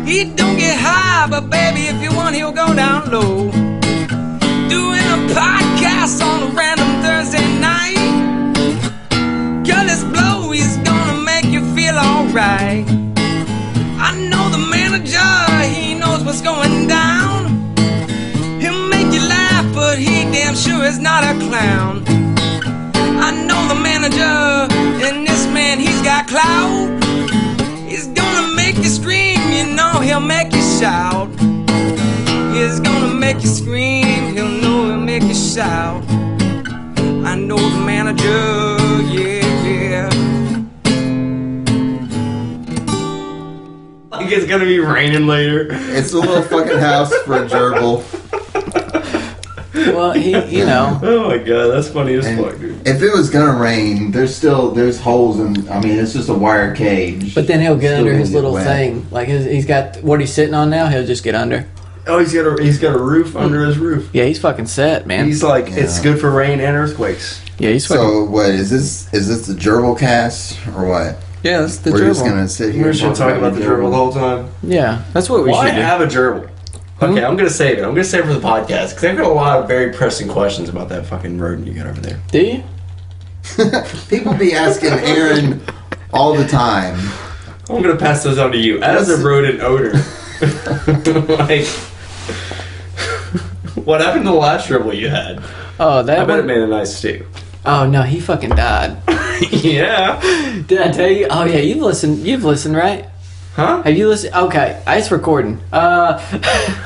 He don't get high, but baby, if you want, he'll go down low. Doing a podcast on a random Thursday night. Girl, this blow, he's gonna make you feel alright. I know the manager, he knows what's going down. He'll make you laugh, but he damn sure is not a clown. I know the manager, and this man, he's got clout. He's gonna make you scream, you know he'll make you shout. He's gonna make you scream, he'll know he'll make you shout. I know the manager, yeah. I think it's gonna be raining later. It's a little fucking house for a gerbil. Well, you know. Oh my god, that's funny as fuck, dude. If it was gonna rain, there's holes in. I mean, it's just a wire cage. But then he'll get under his little thing. Like he's got what he's sitting on now. He'll just get under. Oh, he's got a roof under his roof. Yeah, he's fucking set, man. He's like, it's good for rain and earthquakes. Yeah, he's fucking. So what is this? Is this the gerbil cast or what? Yeah, that's the We're gerbil. just gonna sit here. We're just gonna talk about the gerbil the whole time. Yeah, that's what we Why should do. have a gerbil? Okay, I'm gonna save it. I'm gonna save it for the podcast because I've got a lot of very pressing questions about that fucking rodent you got over there. Do you? People be asking Aaron all the time. I'm gonna pass those on to you as a rodent owner. Like, what happened to the last gerbil you had? Oh, that. I bet it made a nice stew. Oh no, he fucking died. Yeah. Did I tell you? Oh yeah, you've listened, right? Huh? Have you listened? Okay, it's recording. Oh,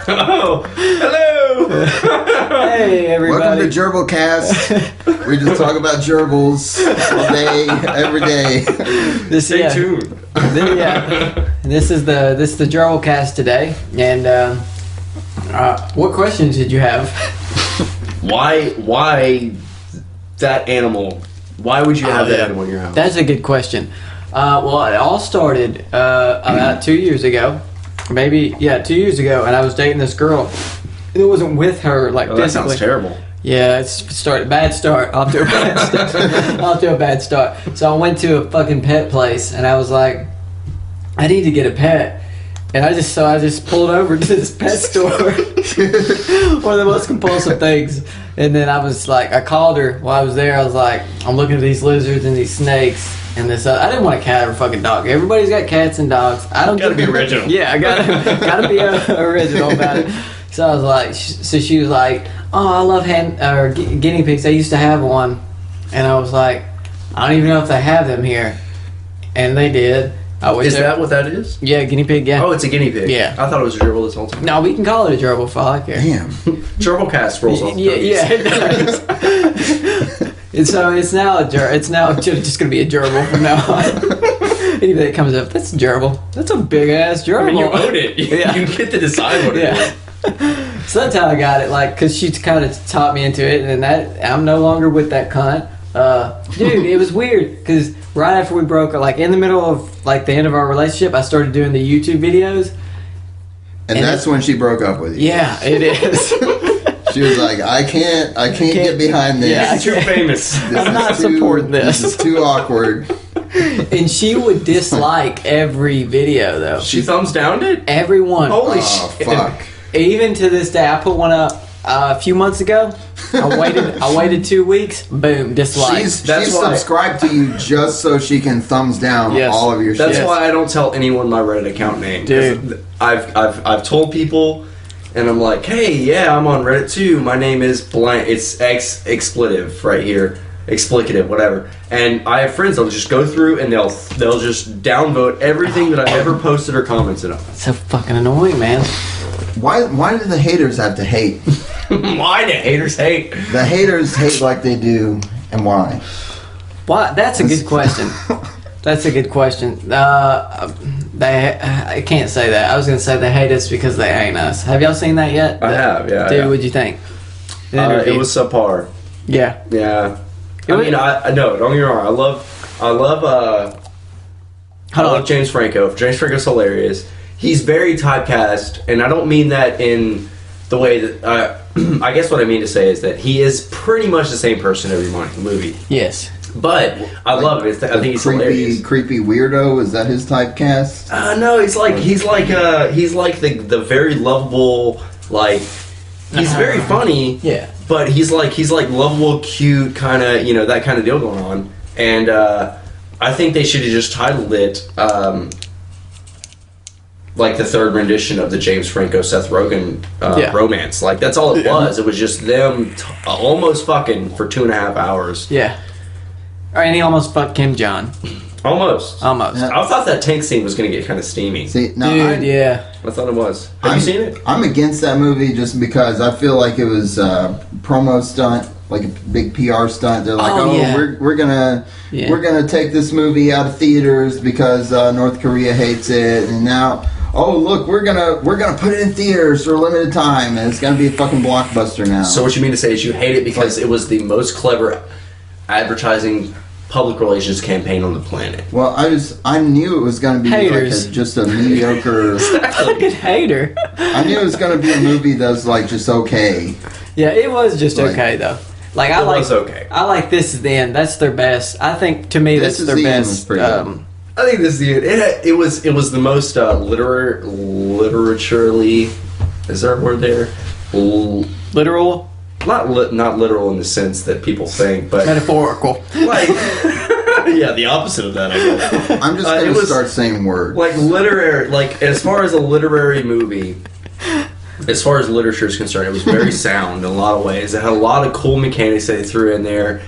hello. Hey everybody. Welcome to Gerbil Cast. We just talk about gerbils all day, every day. Stay tuned. This is the gerbil cast today, and what questions did you have? Why that animal? Why would you have that animal in your house? That's a good question. Well, it all started about 2 years ago. Maybe, 2 years ago, and I was dating this girl. It wasn't with her, like, that physically. sounds terrible. Yeah, bad start. Off to a bad start. So I went to a fucking pet place, and I was like, I need to get a pet. And I just pulled over to this pet store. One of the most compulsive things. And then I called her while I was there. I was like, I'm looking at these lizards and these snakes and this. I didn't want a cat or a fucking dog. Everybody's got cats and dogs. I don't gotta be original. Yeah, I gotta be original about it. So I was like, she was like, oh, I love guinea pigs. I used to have one. And I was like, I don't even know if they have them here. And they did. Is that what that is? Yeah, guinea pig, yeah. Oh, it's a guinea pig. Yeah. I thought it was a gerbil this whole time. No, we can call it a gerbil for all I care. Damn. Gerbil cast rolls off the Yeah, it does. And so it's now just going to be a gerbil from now on. Anything that comes up, that's a gerbil. That's a big-ass gerbil. I mean, you own it. You get to decide what it is. So that's how I got it, like, because she kind of taught me into it, and I'm no longer with that cunt. Dude, it was weird, because right after we broke, like, in the middle of, like, the end of our relationship, I started doing the YouTube videos. And that's when she broke up with you. Yeah, it is. She was like, I can't get behind this. Yeah, It's too famous. I'm not supporting this. This is too awkward. And she would dislike every video, though. She thumbs downed it? Everyone. Holy Oh, shit. fuck. Even to this day, I put one up a few months ago. I waited 2 weeks. Boom, dislike. She's That's why- subscribed to you just so she can thumbs down Yes. all of your shit. That's why I don't tell anyone my Reddit account name. Dude. I've told people, and I'm like, hey, yeah, I'm on Reddit too. My name is blank. It's expletive right here, explicative, whatever. And I have friends that'll just go through and they'll just downvote everything that I've ever posted or commented on. It's so fucking annoying, man. Why do the haters have to hate? Why do haters hate? The haters hate like they do, and why? Why? That's a good question. That's a good question. I can't say that. I was gonna say they hate us because they ain't us. Have y'all seen that yet? I have, yeah. Dude, yeah. what'd you think? It was subpar. Yeah. Yeah. It was- I know. Don't get me wrong. I love Hold on. James Franco. James Franco's hilarious. he's very typecast, and I don't mean that in the way that I guess what I mean to say is that he is pretty much the same person every movie. Yes. But I love it. I think he's hilarious. Creepy weirdo. Is that his typecast? No, he's like the very lovable, like he's very funny. Yeah. But he's like lovable, cute, kind of, you know, that kind of deal going on. And I think they should have just titled it like the third rendition of the James Franco Seth Rogen romance. Like that's all it was. It was just them almost fucking for 2.5 hours. Yeah. And he almost fucked Kim Jong. Almost. Yeah. I thought that tank scene was going to get kind of steamy. See, now Dude, yeah. I thought it was. Have you seen it? I'm against that movie just because I feel like it was a promo stunt, like a big PR stunt. They're like, we're gonna take this movie out of theaters because North Korea hates it, and now look, we're gonna put it in theaters for a limited time, and it's gonna be a fucking blockbuster now. So what you mean to say is you hate it because it was the most clever advertising public relations campaign on the planet. Well, I knew it was going to be Haters. like just a mediocre. Fucking hater. I knew it was going to be a movie that was like just okay. Yeah, it was just okay though. Like I was okay. I like This Is the End. That's their best. I think to me This that's Is their the End best. was pretty good. I think this is the it was the most literaturely. Is there a word there? Literal, Not literal in the sense that people think, but metaphorical. like yeah, the opposite of that. I guess. I'm just going to start saying words. Like literary, like as far as a literary movie, as far as literature is concerned, it was very sound in a lot of ways. It had a lot of cool mechanics that they threw in there.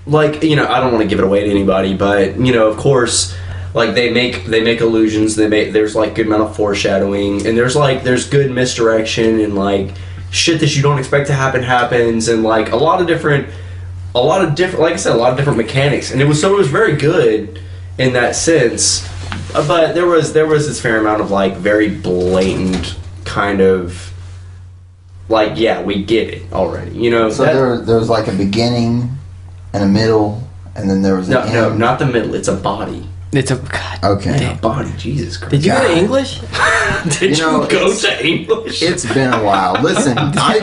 Like, you know, I don't want to give it away to anybody, but you know, of course, like they make allusions. There's like good amount of foreshadowing, and there's good misdirection, and like shit that you don't expect to happens, and like a lot of different, like I said, a lot of different mechanics, and it was very good in that sense. But there was this fair amount of like very blatant kind of like, yeah, we get it already, you know. So there was like a beginning and a middle, and then there was an end. No, not the middle. It's a body. It's a god. Okay. Damn. Body, Jesus Christ. Did you go to English? Did You know, you go to English? It's been a while. Listen, I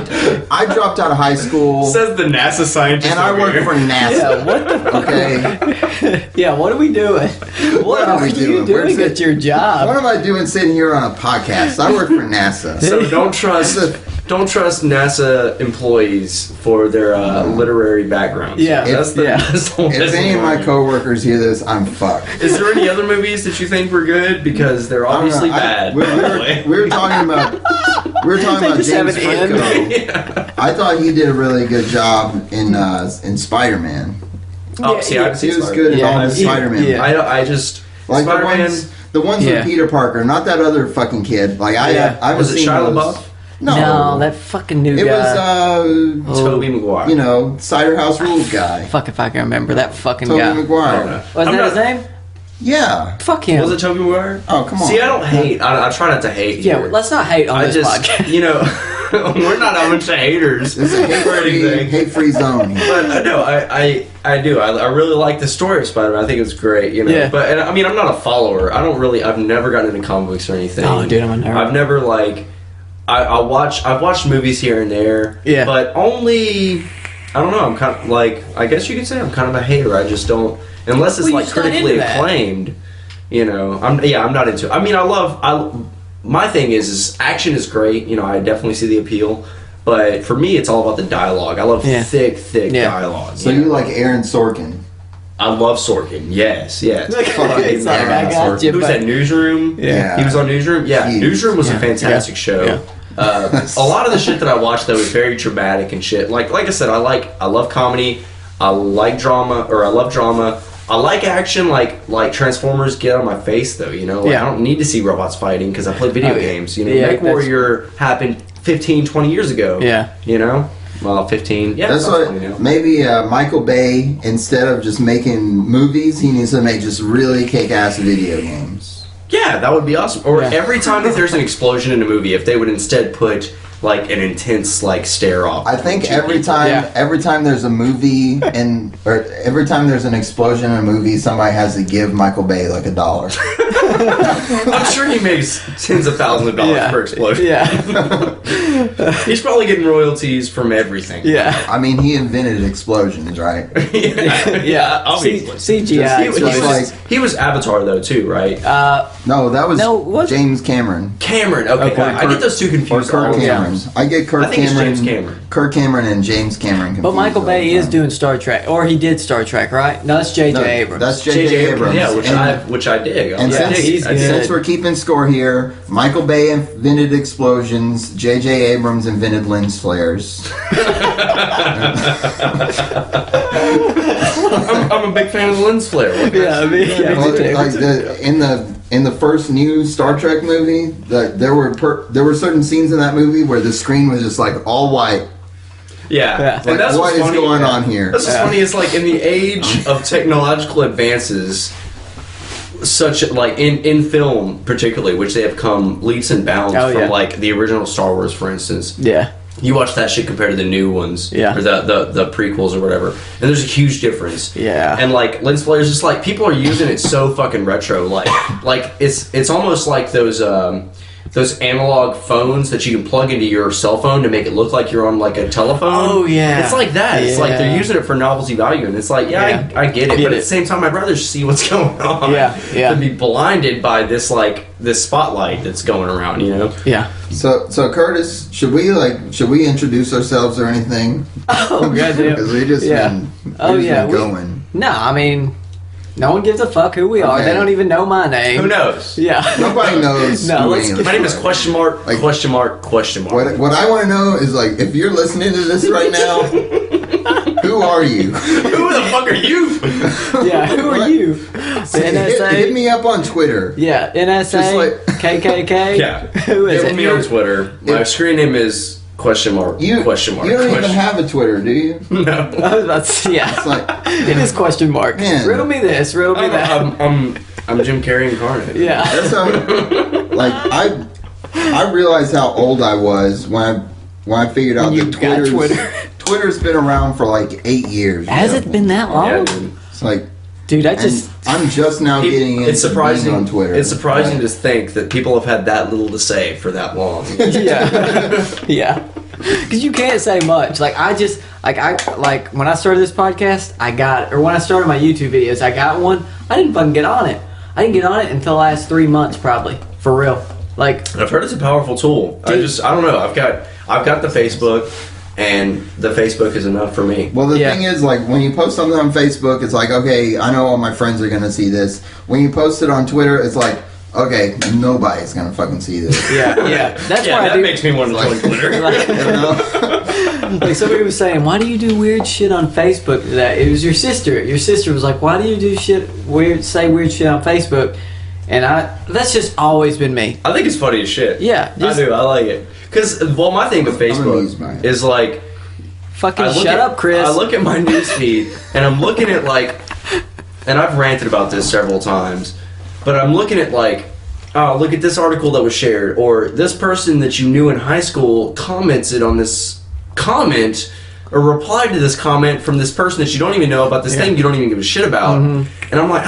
dropped out of high school, Says the NASA scientist. and I over work here. for NASA. Yeah. What the? Okay. Yeah. What are we doing? What are are we you doing? Where's doing at your What job? am I doing sitting here on a podcast? I work for NASA. So don't trust NASA employees for their literary backgrounds. Yeah. That's the If any of my coworkers hear this, I'm fucked. Is there any other movies that you think were good? Because they're obviously bad. We were talking about just have James an end. Franco. I thought he did a really good job in Spider-Man. Oh, Yeah, see, I haven't He seen was Spider-Man. good in all the Spider-Man. Yeah. I just Like Spider-Man. the ones Yeah. with Peter Parker, not that other fucking kid. Like I haven't Was it seen Shia those. LaBeouf? No, that fucking new it guy. was Tobey Maguire. you know, Cider House Rules guy. Fuck if I can remember that fucking Tobey guy. I don't Maguire. know. Wasn't I'm that his not- name? Yeah. Fuck him. Was it Tobey Maguire? Oh, come on. See, I don't hate. I try not to hate. Yeah, here. let's not hate on I this just, podcast. you know, we're not a bunch of haters It's a or anything. hate-free zone. But no, I do. I really like the story of Spider-Man. I think it's great, you know. Yeah. But I mean, I'm not a follower. I've never gotten into comic books or anything. Oh, dude, I'm a nerd. I've never like. I've watched movies here and there. Yeah. But only. I don't know. I'm kind of like. I guess you could say I'm kind of a hater. I just don't. Unless it's Well, like you're just not critically into that. acclaimed. You know. I'm not into it. I mean, my thing is action is great. You know, I definitely see the appeal. But for me, it's all about the dialogue. I love thick Yeah. dialogue. So you like Aaron Sorkin? I love Sorkin. Yes. It's like, I got you. Who's but- that? Newsroom. Yeah. He was on Newsroom. Yeah, Huge. Newsroom was a Yeah. fantastic show. Yeah. A lot of the shit that I watched though was very dramatic and shit. Like I said, I love comedy. I like drama, or I love drama. I like action, like Transformers get on my face though. You know, like, Yeah. I don't need to see robots fighting because I play video Oh, yeah. games. You know, Yeah, Make Warrior happened 15, 20 years ago. Yeah. You know, well, 15. Yeah, That's about what 20 now. maybe Michael Bay, instead of just making movies, he needs to make just really kick-ass video games. Yeah, that would be awesome. Or Yeah. every time that there's an explosion in a movie, if they would instead put like an intense like stare off. I think every time there's a movie or every time there's an explosion in a movie, somebody has to give Michael Bay like $1. I'm sure he makes tens of thousands of dollars per explosion. Yeah. He's probably getting royalties from everything. Yeah. I mean, he invented explosions, right? Yeah, obviously. CGI. He was Avatar though too, right? No, that was James Cameron. Cameron. Okay. I get those two confused. Kirk Cameron. I get Kirk Cameron. James Cameron. Kirk Cameron and James Cameron. But Michael Bay is doing Star Trek, or he did Star Trek, right? No, that's J.J. Abrams. That's J.J. Abrams. Yeah, which I dig. And since we're keeping score here, Michael Bay invented explosions. J.J. Abrams invented lens flares. I'm a big fan of the lens flare. In the first new Star Trek movie, there were certain scenes in that movie where the screen was just like all white. Yeah. Like, that's what is going on here? That's what's funny. It's like in the age of technological advances, such like in film particularly, which they have come leaps and bounds from like the original Star Wars, for instance. Yeah. You watch that shit compared to the new ones, or the prequels or whatever, and there's a huge difference. Yeah. And like lens flares, just like people are using it so fucking retro, like it's almost like those analog phones that you can plug into your cell phone to make it look like you're on like a telephone. Oh yeah. It's like that. It's like they're using it for novelty value, and it's like I get it, but at the same time, I'd rather see what's going on than be blinded by this spotlight that's going around, you know? Yeah. So Curtis, should we introduce ourselves or anything? Oh goddamn. Because we just been going. No, I mean, no one gives a fuck who we are. They don't even know my name. Who knows? Yeah. Nobody knows. My name is question mark. What I want to know is, like, if you're listening to this right now, who are you? Who the fuck are you? Yeah, who are you? NSA? Hit me up on Twitter. Yeah, NSA, KKK. Yeah. Who is it? Hit me on Twitter. My screen name is question mark. You don't even have a Twitter, do you? No. I was about to say, it is question mark. Man. Riddle me this, riddle me that. I'm Jim Carrey incarnate. Yeah. That's how, like, I realized how old I was when I figured out that Twitter's been around for like 8 years. Has it been that long? Yeah, dude. It's like, dude, I'm just now getting into being on Twitter. It's surprising to think that people have had that little to say for that long. Yeah. Because you can't say much. Like, when I started this podcast, when I started my YouTube videos, I got one. I didn't fucking get on it. I didn't get on it until the last 3 months, probably. For real. Like, I've heard it's a powerful tool. Dude, I don't know. I've got the Facebook, and the Facebook is enough for me. Well, the thing is, like, when you post something on Facebook, it's like, okay, I know all my friends are going to see this. When you post it on Twitter, it's like, okay, nobody's going to fucking see this. Yeah. That's why that makes me want to join Twitter. Like, somebody was saying, why do you do weird shit on Facebook? That it was your sister. Your sister was like, why do you do say weird shit on Facebook? And that's just always been me. I think it's funny as shit. Yeah. I do. I like it. Because, my thing with Facebook is like... Fucking shut up, Chris. I look at my newsfeed, and I'm looking at, like... And I've ranted about this several times. But I'm looking at, like... Oh, look at this article that was shared. Or this person that you knew in high school commented on this comment... Or replied to this comment from this person that you don't even know about this thing you don't even give a shit about. Mm-hmm. And I'm like,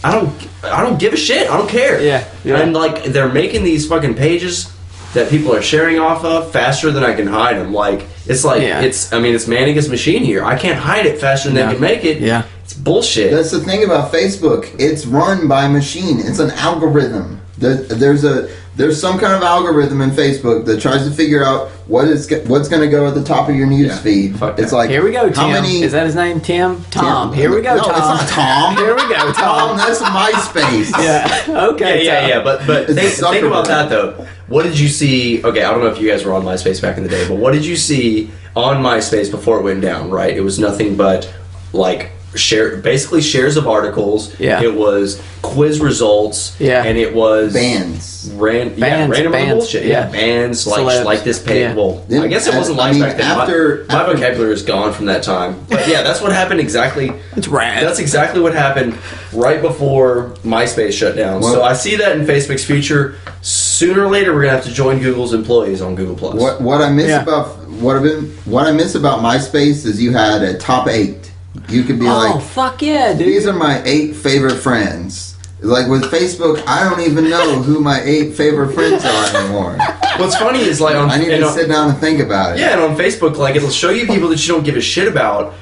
I don't give a shit. I don't care. Yeah. And like they're making these fucking pages that people are sharing off of faster than I can hide them. Like it's man against machine here. I can't hide it faster than they can make it. Yeah. It's bullshit. That's the thing about Facebook. It's run by a machine. It's an algorithm. There's some kind of algorithm in Facebook that tries to figure out what's going to go at the top of your news feed. It's like, here we go, Tim. How many? Is that his name, Tim? Tom. Here we go, no, Tom. It's not Tom. Here we go, Tom. That's MySpace. Yeah. Okay. Yeah. But think about that though. What did you see? Okay, I don't know if you guys were on MySpace back in the day, but what did you see on MySpace before it went down? Right, it was nothing but like shares of articles. Yeah. It was quiz results. Yeah. And it was bands. Random bullshit. Yeah. Bands like this page. Yeah. Well, I guess it wasn't back then. My vocabulary is gone from that time. But yeah, that's what happened exactly. It's rad. That's exactly what happened right before MySpace shut down. So I see that in Facebook's future sooner or later we're gonna have to join Google's employees on Google Plus. What I miss about what I miss about MySpace is you had a top 8. You could be like, oh fuck yeah, dude. These are my 8 favorite friends. Like with Facebook, I don't even know who my 8 favorite friends are anymore. What's funny is like I need to sit down and think about it. Yeah, and on Facebook, like it'll show you people that you don't give a shit about,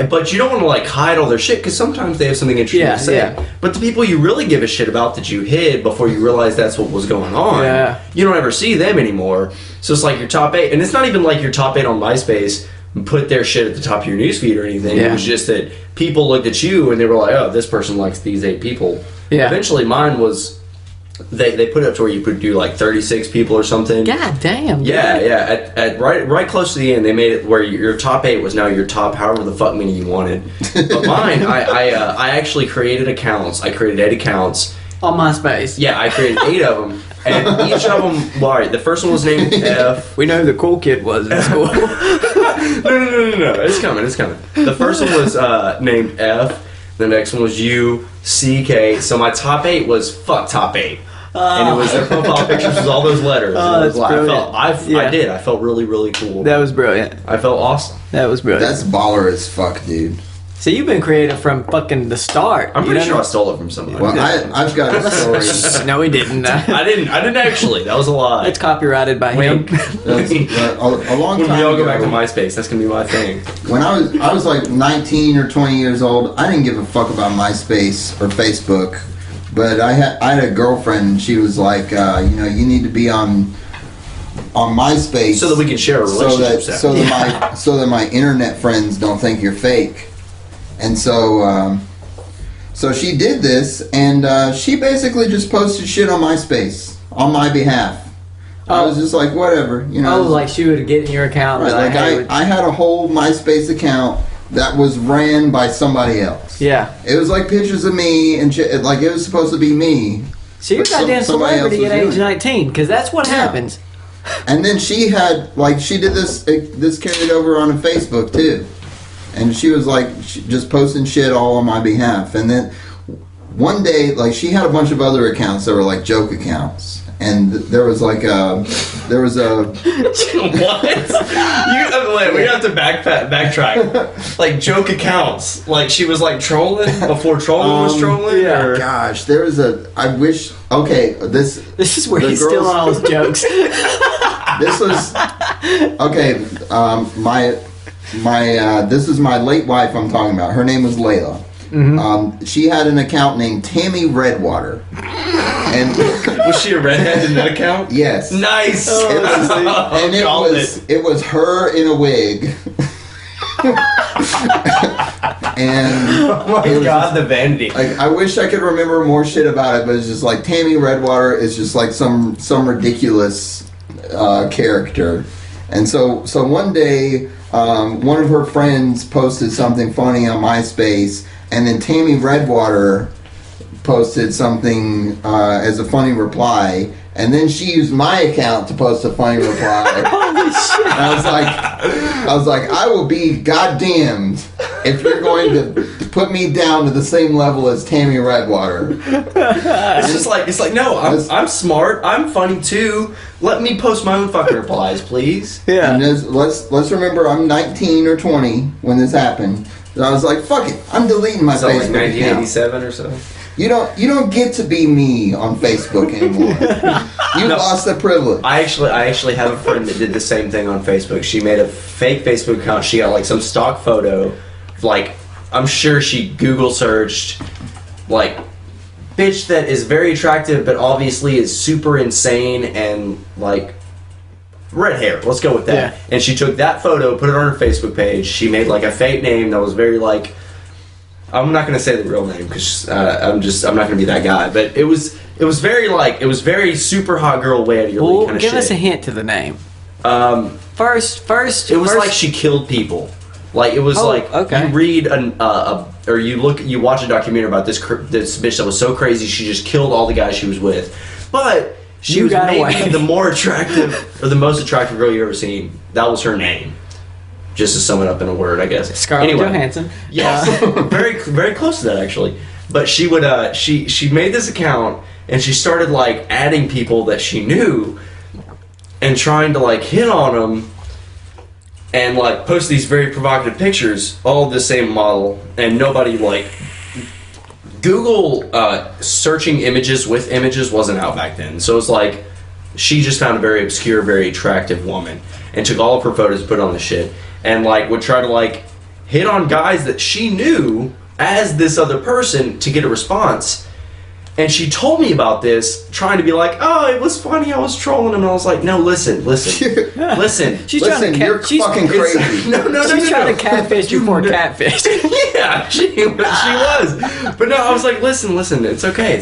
but you don't want to like hide all their shit because sometimes they have something interesting to say. Yeah. But the people you really give a shit about that you hid before you realized that's what was going on, you don't ever see them anymore. So it's like your top 8, and it's not even like your top 8 on MySpace put their shit at the top of your newsfeed or anything. It was just that people looked at you and they were like, oh, this person likes these 8 people. Eventually mine was, they put it up to where you could do like 36 people or something. God damn. Yeah. At right close to the end, they made it where your top 8 was now your top however the fuck many you wanted. But mine, I actually created accounts. I created 8 accounts. On MySpace. Yeah, I created 8 of them. And each of them, alright, the first one was named F. We know who the cool kid was in school. No. It's coming. The first one was named F. The next one was U, C, K. So my top 8 was fuck top 8. And it was their profile pictures was all those letters. That's brilliant. I felt really, really cool. That was brilliant. I felt awesome. That was brilliant. That's baller as fuck, dude. So you've been creative from fucking the start. I'm pretty sure I stole it from somebody. Well, I've got a story. No, he didn't. I didn't actually. That was a lie. It's copyrighted by him. That's, a long When time we all go ago, back to MySpace, that's gonna be my thing. When I was like 19 or 20 years old, I didn't give a fuck about MySpace or Facebook, but I had a girlfriend, and she was like, you need to be on MySpace so that we can share a relationship. so that my internet friends don't think you're fake. And so she did this, and she basically just posted shit on MySpace on my behalf. I was just like, whatever, Oh, like she would get in your account. Right, like I had a whole MySpace account that was ran by somebody else. Yeah. It was like pictures of me and shit. Like it was supposed to be me. So you're a goddamn celebrity at age 19, because that's what happens. And then she had, like, she did this carried over on Facebook too. And she was like just posting shit all on my behalf. And then one day, like, she had a bunch of other accounts that were like joke accounts. And there was a what? Wait, we have to backtrack. Like joke accounts. Like she was like trolling before trolling was trolling. Yeah. Or? Gosh, there was I wish. Okay, this is where he's still on all his jokes. This was okay. This is my late wife I'm talking about. Her name was Layla. Mm-hmm. She had an account named Tammy Redwater. And was she a redhead in that account? Yes. Nice. It was her in a wig. And oh my god, the vanity. Like, I wish I could remember more shit about it, but it's just like Tammy Redwater is just like some ridiculous character. And so one day, one of her friends posted something funny on MySpace, and then Tammy Redwater posted something as a funny reply, and then she used my account to post a funny reply. Holy shit! And I was like, I will be goddamned if you're going to put me down to the same level as Tammy Redwater. It's like no, I'm smart, I'm funny too. Let me post my own fucking replies, please. Yeah. And let's remember, I'm 19 or 20 when this happened. So I was like, fuck it, I'm deleting my So Facebook like 1987 account. or so. You don't get to be me on Facebook anymore. You lost the privilege. I actually have a friend that did the same thing on Facebook. She made a fake Facebook account. She got like some stock photo, like I'm sure she Google searched like bitch that is very attractive but obviously is super insane and like red hair. Let's go with that. Yeah. And she took that photo, put it on her Facebook page. She made like a fake name that was very like, I'm not gonna say the real name because I'm not gonna be that guy. But it was very super hot girl way out of your league kind of shit. Give us a hint to the name. First. It was like she killed people. Like it was okay. You read you watch a documentary about this bitch that was so crazy she just killed all the guys she was with, but she was maybe the more attractive or the most attractive girl you ever seen. That was her name. Just to sum it up in a word, I guess. Scarlett Johansson. Yes, very very close to that actually. But she would she made this account and she started like adding people that she knew and trying to like hit on them and like post these very provocative pictures, all of the same model, and nobody like Google searching images with images wasn't out back then, so it was like she just found a very obscure, very attractive woman and took all of her photos, put on the shit, and like would try to like hit on guys that she knew as this other person to get a response. And she told me about this, trying to be like, "Oh, it was funny. I was trolling him." And I was like, "No, listen. She's trying to you're fucking crazy. No. She's trying to catfish you for catfish. Yeah, she was. But no, I was like, listen. It's okay.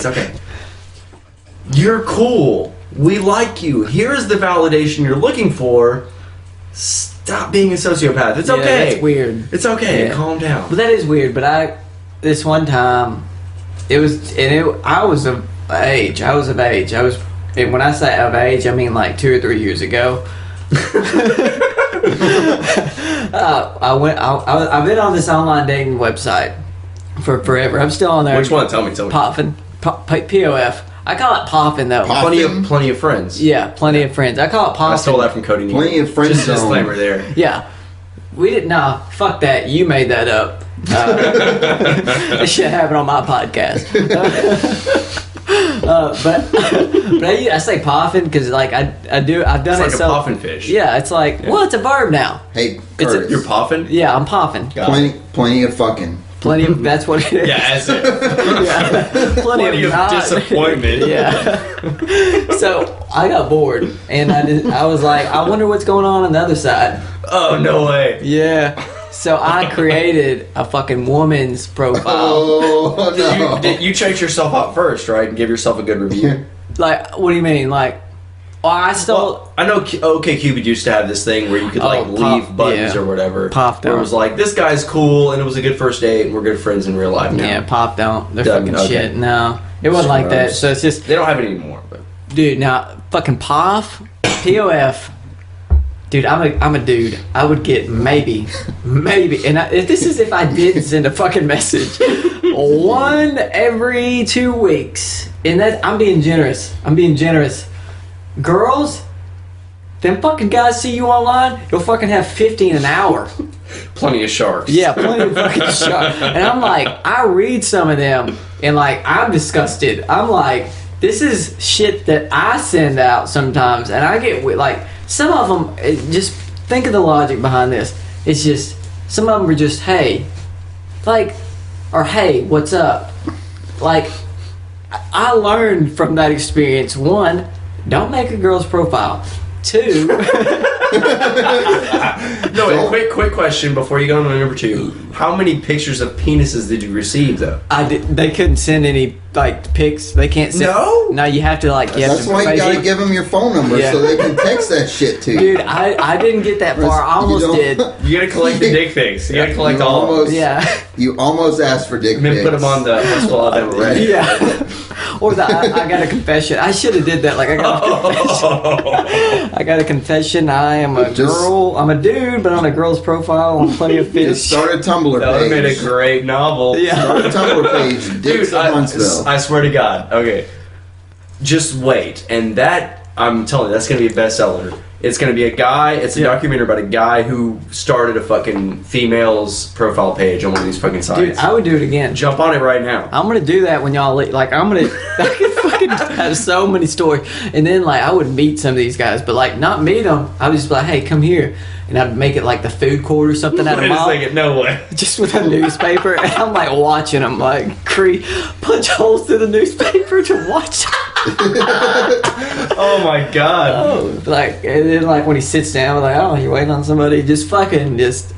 You're cool. We like you. Here is the validation you're looking for. Stop being a sociopath. It's okay. That's weird. It's okay. Yeah. Calm down." But that is weird. But this one time, I was of age. And when I say of age, I mean like 2 or 3 years ago. I've been on this online dating website for forever. I'm still on there. Which one? Tell me. Poffin. POF. I call it Poffin though. Plenty of friends. Yeah, plenty of friends. I call it Poffin. I stole that from Cody. Plenty of friends. Just a disclaimer there. Yeah. We didn't. Nah, fuck that. You made that up. This shit happened on my podcast. But I say poffin because like I've done It's it. like a poffin fish. Yeah, it's like well, it's a verb now. Hey, It's Curtis, You're poffin? Yeah, I'm poffin. plenty of fucking. Plenty of that's what it is. Yeah, that's it. Yeah. Plenty of not. disappointment. Yeah. So I got bored and I was like, I wonder what's going on the other side. Oh, no way. Yeah. So I created a fucking woman's profile. Oh no! You checked yourself out first, right? And give yourself a good review? Like, what do you mean? Like, I stole... Well, I know OkCupid used to have this thing where you could leave buttons or whatever. Pop where don't. it was like, this guy's cool and it was a good first date and we're good friends in real life now. Yeah, Pop don't. They're Doesn't, fucking okay. shit. No. It wasn't like that. So it's just... They don't have it anymore. But Dude, now, fucking POF... Dude, I'm a dude. I would get maybe, and this is if I did send a fucking message, 1 every 2 weeks, and that I'm being generous. Girls, them fucking guys see you online, you'll fucking have 15 an hour. plenty of sharks. Yeah, plenty of fucking sharks. And I'm like, I read some of them, and like I'm disgusted. I'm like, this is shit that I send out sometimes, and I get like. Some of them, just think of the logic behind this. It's just, some of them are just, hey, like, or hey, what's up? Like, I learned from that experience. 1, don't make a girl's profile. 2, No, quick question before you go on to number 2. How many pictures of penises did you receive, though? they couldn't send any, like, pics. They can't send. No? No, you have to, like, That's why you gotta give them your phone number so they can text that shit to you. Dude, I didn't get that far. I almost did. You gotta collect the dick pics. You gotta collect all of them. Yeah. You almost asked for dick And then pics. put them on the Hustle Alabama Reddit. Yeah. Or I got a confession. I should have did that. Like, I got a confession. I got a confession. I am a girl. I'm a dude, but on a girl's profile on Plenty of Fish. Just start a Tumblr That would have page. made a great novel. Yeah. Start a Tumblr page. Dicks Dude, of Huntsville. I swear to God. Okay. Just wait. And that, I'm telling you, that's going to be a bestseller. It's going to be a guy, it's a documentary about a guy who started a fucking female's profile page on one of these fucking sites. Dude, I would do it again. Jump on it right now. I'm gonna do that when y'all leave. Like, I could fucking have so many stories. And then, like, I would meet some of these guys, but, like, not meet them. I would just be like, hey, come here. And I'd make it like the food court or something out of Wait a mall. second, no way. Just with a newspaper. And I'm, like, watching them, like, punch holes through the newspaper to watch. Oh my God. Oh, like, and then, like, when he sits down, like, oh, you waiting on somebody? Just fucking just.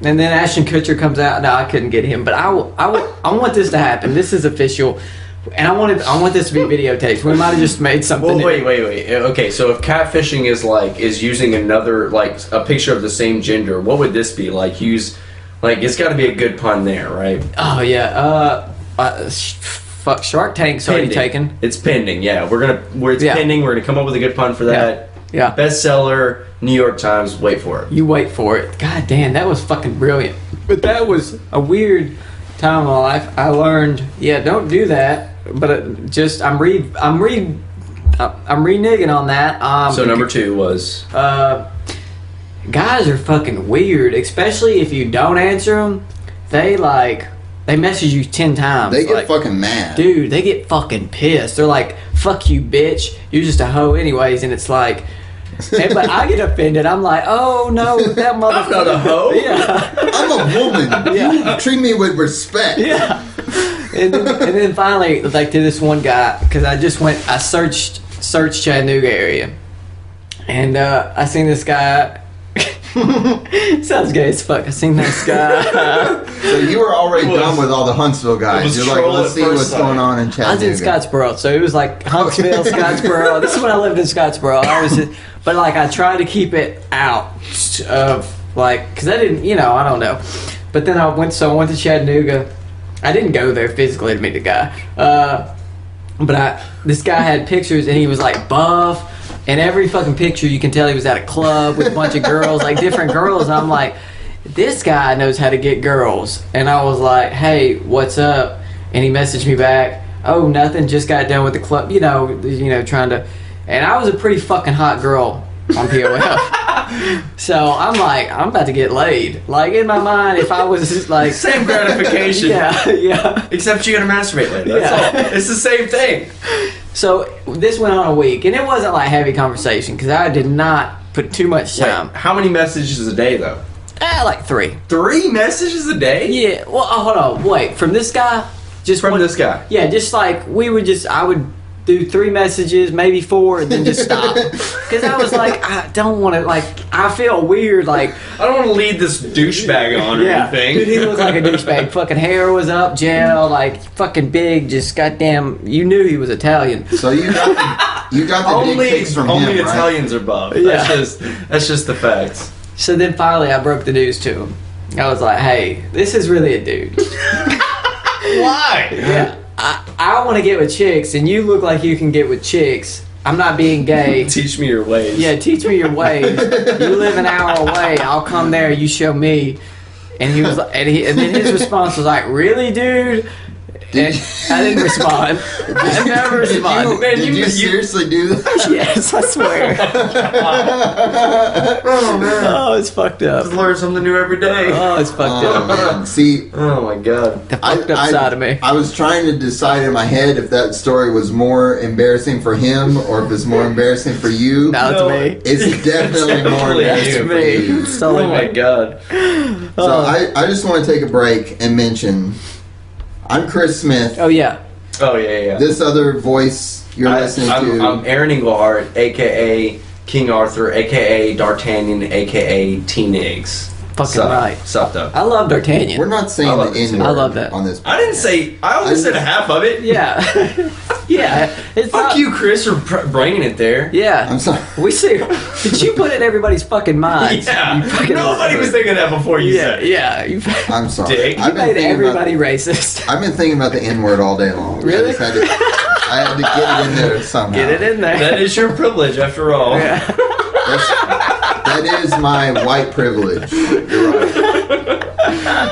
And then Ashton Kutcher comes out. No, I couldn't get him, but I want this to happen. This is official, and I want this to be videotaped. We might have just made something. Well, wait. Okay, so if catfishing is using another, like, a picture of the same gender, what would this be? Like, it's got to be a good pun there, right? Oh yeah. Fuck, Shark Tank's already taken. It's pending. Yeah, it's pending. We're gonna come up with a good pun for that. Yeah. Bestseller, New York Times. Wait for it. You wait for it. God damn, that was fucking brilliant. But that was a weird time in my life. I learned, don't do that. just I'm reneging on that. So number 2 was guys are fucking weird, especially if you don't answer them. They message you 10 times. They get fucking mad. Dude, they get fucking pissed. They're like, fuck you, bitch. You're just a hoe anyways. And it's like, but I get offended. I'm like, oh, no, that motherfucker. I'm not a hoe. Yeah. I'm a woman. Yeah. You treat me with respect. Yeah. And then finally, like, to this one guy, because I searched Chattanooga area. And I seen this guy. Sounds gay as fuck. I seen this guy. So you were already done with all the Huntsville guys. You're like, let's see what's going on in Chattanooga. I was in Scottsboro, so it was like Huntsville, Scottsboro. This is when I lived in Scottsboro. But like I tried to keep it out of like, because I didn't, I don't know. But then I went to Chattanooga. I didn't go there physically to meet the guy. But this guy had pictures and he was like buff. And every fucking picture, you can tell he was at a club with a bunch of girls, like different girls. And I'm like, this guy knows how to get girls. And I was like, hey, what's up? And he messaged me back, oh, nothing, just got done with the club, trying to. And I was a pretty fucking hot girl on POF. So I'm like, I'm about to get laid. Like in my mind, if I was just like. Same gratification. Yeah. Except you're going to masturbate later. That's all. It's the same thing. So this went on a week, and it wasn't like heavy conversation because I did not put too much time. Wait, how many messages a day though? Like 3. 3 messages a day? Yeah. Well, hold on. Wait, from this guy? Just from this guy? Yeah, just like I would do 3 messages, maybe 4, and then just stop. Because I was like, I don't want to, like, I feel weird, like. I don't want to lead this douchebag on or anything. Dude, he looked like a douchebag. Fucking hair was up, gel, like, fucking big, just goddamn, you knew he was Italian. So you got the dick pics from him, only right? Italians are buff. Yeah. That's just the facts. So then finally I broke the news to him. I was like, hey, this is really a dude. Why? Yeah. I want to get with chicks, and you look like you can get with chicks. I'm not being gay. Teach me your ways. Yeah, teach me your ways. You live an hour away. I'll come there. You show me. And he was, and then his response was like, "Really, dude?" And I didn't respond. I never responded. Did you seriously do that? Yes, I swear. Oh man. Oh, it's fucked up. Just learn something new every day. Oh, it's fucked up. Man. See, oh my god. The fucked up side of me. I was trying to decide in my head if that story was more embarrassing for him or if it's more embarrassing for you. No, it's me. It's definitely more embarrassing for you. It's totally Oh my me. god. So I just want to take a break and mention, I'm Chris Smith. Oh yeah. Oh yeah. This other voice you're listening to. I'm Aaron Englehart, aka King Arthur, aka D'Artagnan, aka T-Niggs. Fucking right. Sup though. I love D'Artagnan. We're not saying love the it. N-word I love that. on this. I didn't say. I only said half of it. Yeah. Yeah. It's Fuck not, you, Chris, for bringing it there. Yeah. I'm sorry. We see. Did you put it in everybody's fucking minds? Yeah. You fucking Nobody was thinking that before you Yeah. said it. Yeah. You I'm sorry. Dick. I've been made thinking everybody about, racist. I've been thinking about the N-word all day long. Really? I had to get it in there somehow. Get it in there. That is your privilege, after all. Yeah. That is my white privilege. You're right.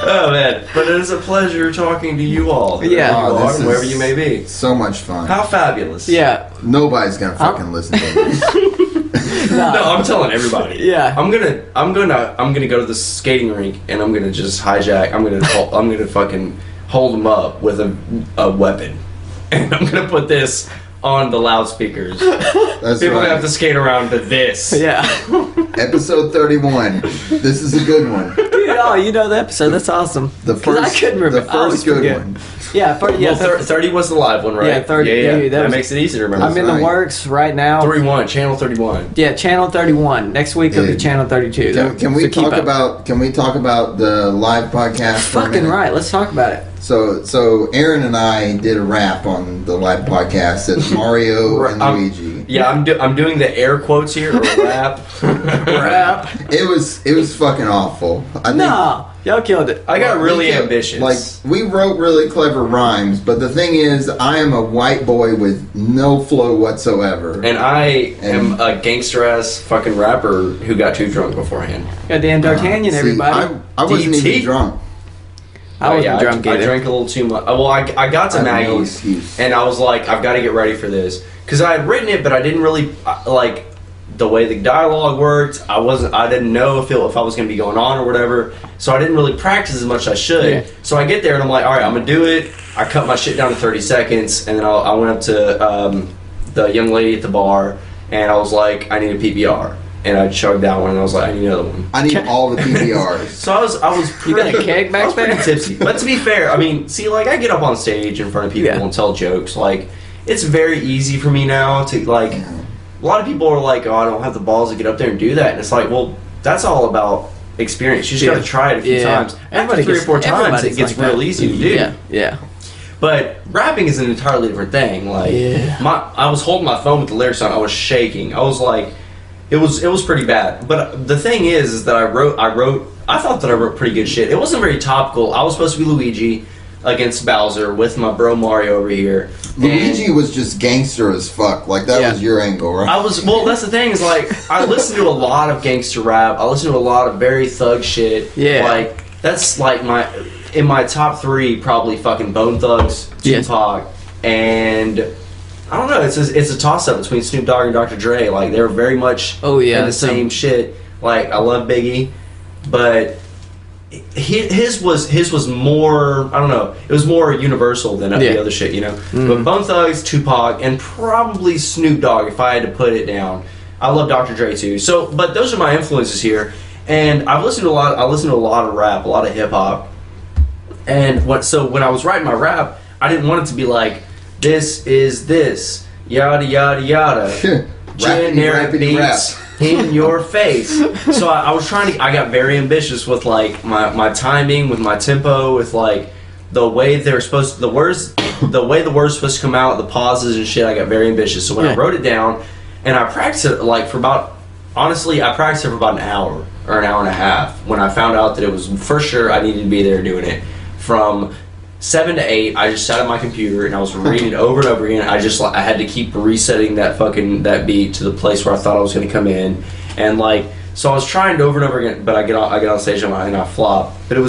Oh man, but it is a pleasure talking to you all. Yeah. Wherever you Oh, are this and wherever is you may be. So much fun. How fabulous. Yeah. Nobody's gonna fucking listen to this. No, I'm telling everybody. Yeah. I'm gonna go to the skating rink and I'm gonna just hijack. I'm gonna fucking hold them up with a weapon, and I'm gonna put this on the loudspeakers. That's People right. have to skate around to this. Yeah. Episode 31. This is a good one. Dude, oh, you know the episode. That's awesome. The 'Cause first, I couldn't remember. the I always first good forget. one. Yeah. Well, 30 was the live one, right? Yeah, 30 Yeah. dude, that That was- makes it easy to remember. I'm in right. the works right now. 31, channel 31. Yeah, channel 31. Next week will be Dude. channel 32. Can we So keep talk up. about? Can we talk about the live podcast? For a Fucking minute? right. Let's talk about it. So Aaron and I did a rap on the live podcast at Mario and Luigi. Yeah, I'm doing the air quotes here, or rap. Rap. It was fucking awful. I think, No, y'all killed it. I got really we kept- ambitious. Like, we wrote really clever rhymes, but the thing is, I am a white boy with no flow whatsoever. And I am a gangster ass fucking rapper who got too drunk beforehand. Goddamn D'Artagnan, See, everybody. I wasn't DT? even drunk. I wasn't drunk either. I drank a little too much. Well, I got to Maggie's, and I was like, I've got to get ready for this. Because I had written it, but I didn't really, like, the way the dialogue worked, I didn't know if I was going to be going on or whatever. So I didn't really practice as much as I should. Yeah. So I get there, and I'm like, all right, I'm going to do it. I cut my shit down to 30 seconds, and then I went up to the young lady at the bar, and I was like, I need a PBR. And I chugged that one, and I was like, I need another one. I need all the PBRs. So I was pretty, you got a keg back there? Pretty tipsy. But to be fair, I mean, see, like, I get up on stage in front of people and tell jokes. Like, it's very easy for me now to, like, a lot of people are like, oh, I don't have the balls to get up there and do that. And it's like, well, that's all about experience. You just got to try it a few times. After 3 or 4 times, it gets real easy to do. Yeah. But rapping is an entirely different thing. Like, I was holding my phone with the lyrics on. I was shaking. I was like, it was pretty bad. But the thing is that I thought that I wrote pretty good shit. It wasn't very topical. I was supposed to be Luigi against Bowser with my bro Mario over here. Luigi was just gangster as fuck. Like, that was your angle, right? Well, that's the thing, is like, I listened to a lot of gangster rap. I listened to a lot of very thug shit. Yeah. Like, that's like in my top 3, probably fucking Bone Thugs, Tupac, and I don't know. It's a toss up between Snoop Dogg and Dr. Dre. Like, they're very much in the same shit. Like, I love Biggie, but his was more, I don't know, it was more universal than the other shit, you know. But Bone Thugs, Tupac, and probably Snoop Dogg, if I had to put it down. I love Dr. Dre too. So, but those are my influences here, and I listened to a lot of rap, a lot of hip hop, and when I was writing my rap, I didn't want it to be like, this is this, yada yada yada, generic beats in your face. So I was I got very ambitious with like my timing, with my tempo, with like the way they're supposed to, the way the words supposed to come out, the pauses and shit. I got very ambitious. So when I wrote it down, and I practiced it like for about, honestly, I practiced it for about an hour or an hour and a half when I found out that it was for sure I needed to be there doing it. From 7 to 8, I just sat at my computer and I was reading it over and over again. I had to keep resetting that beat to the place where I thought I was going to come in, and like, so I was trying it over and over again. But I get on stage and I flop. But it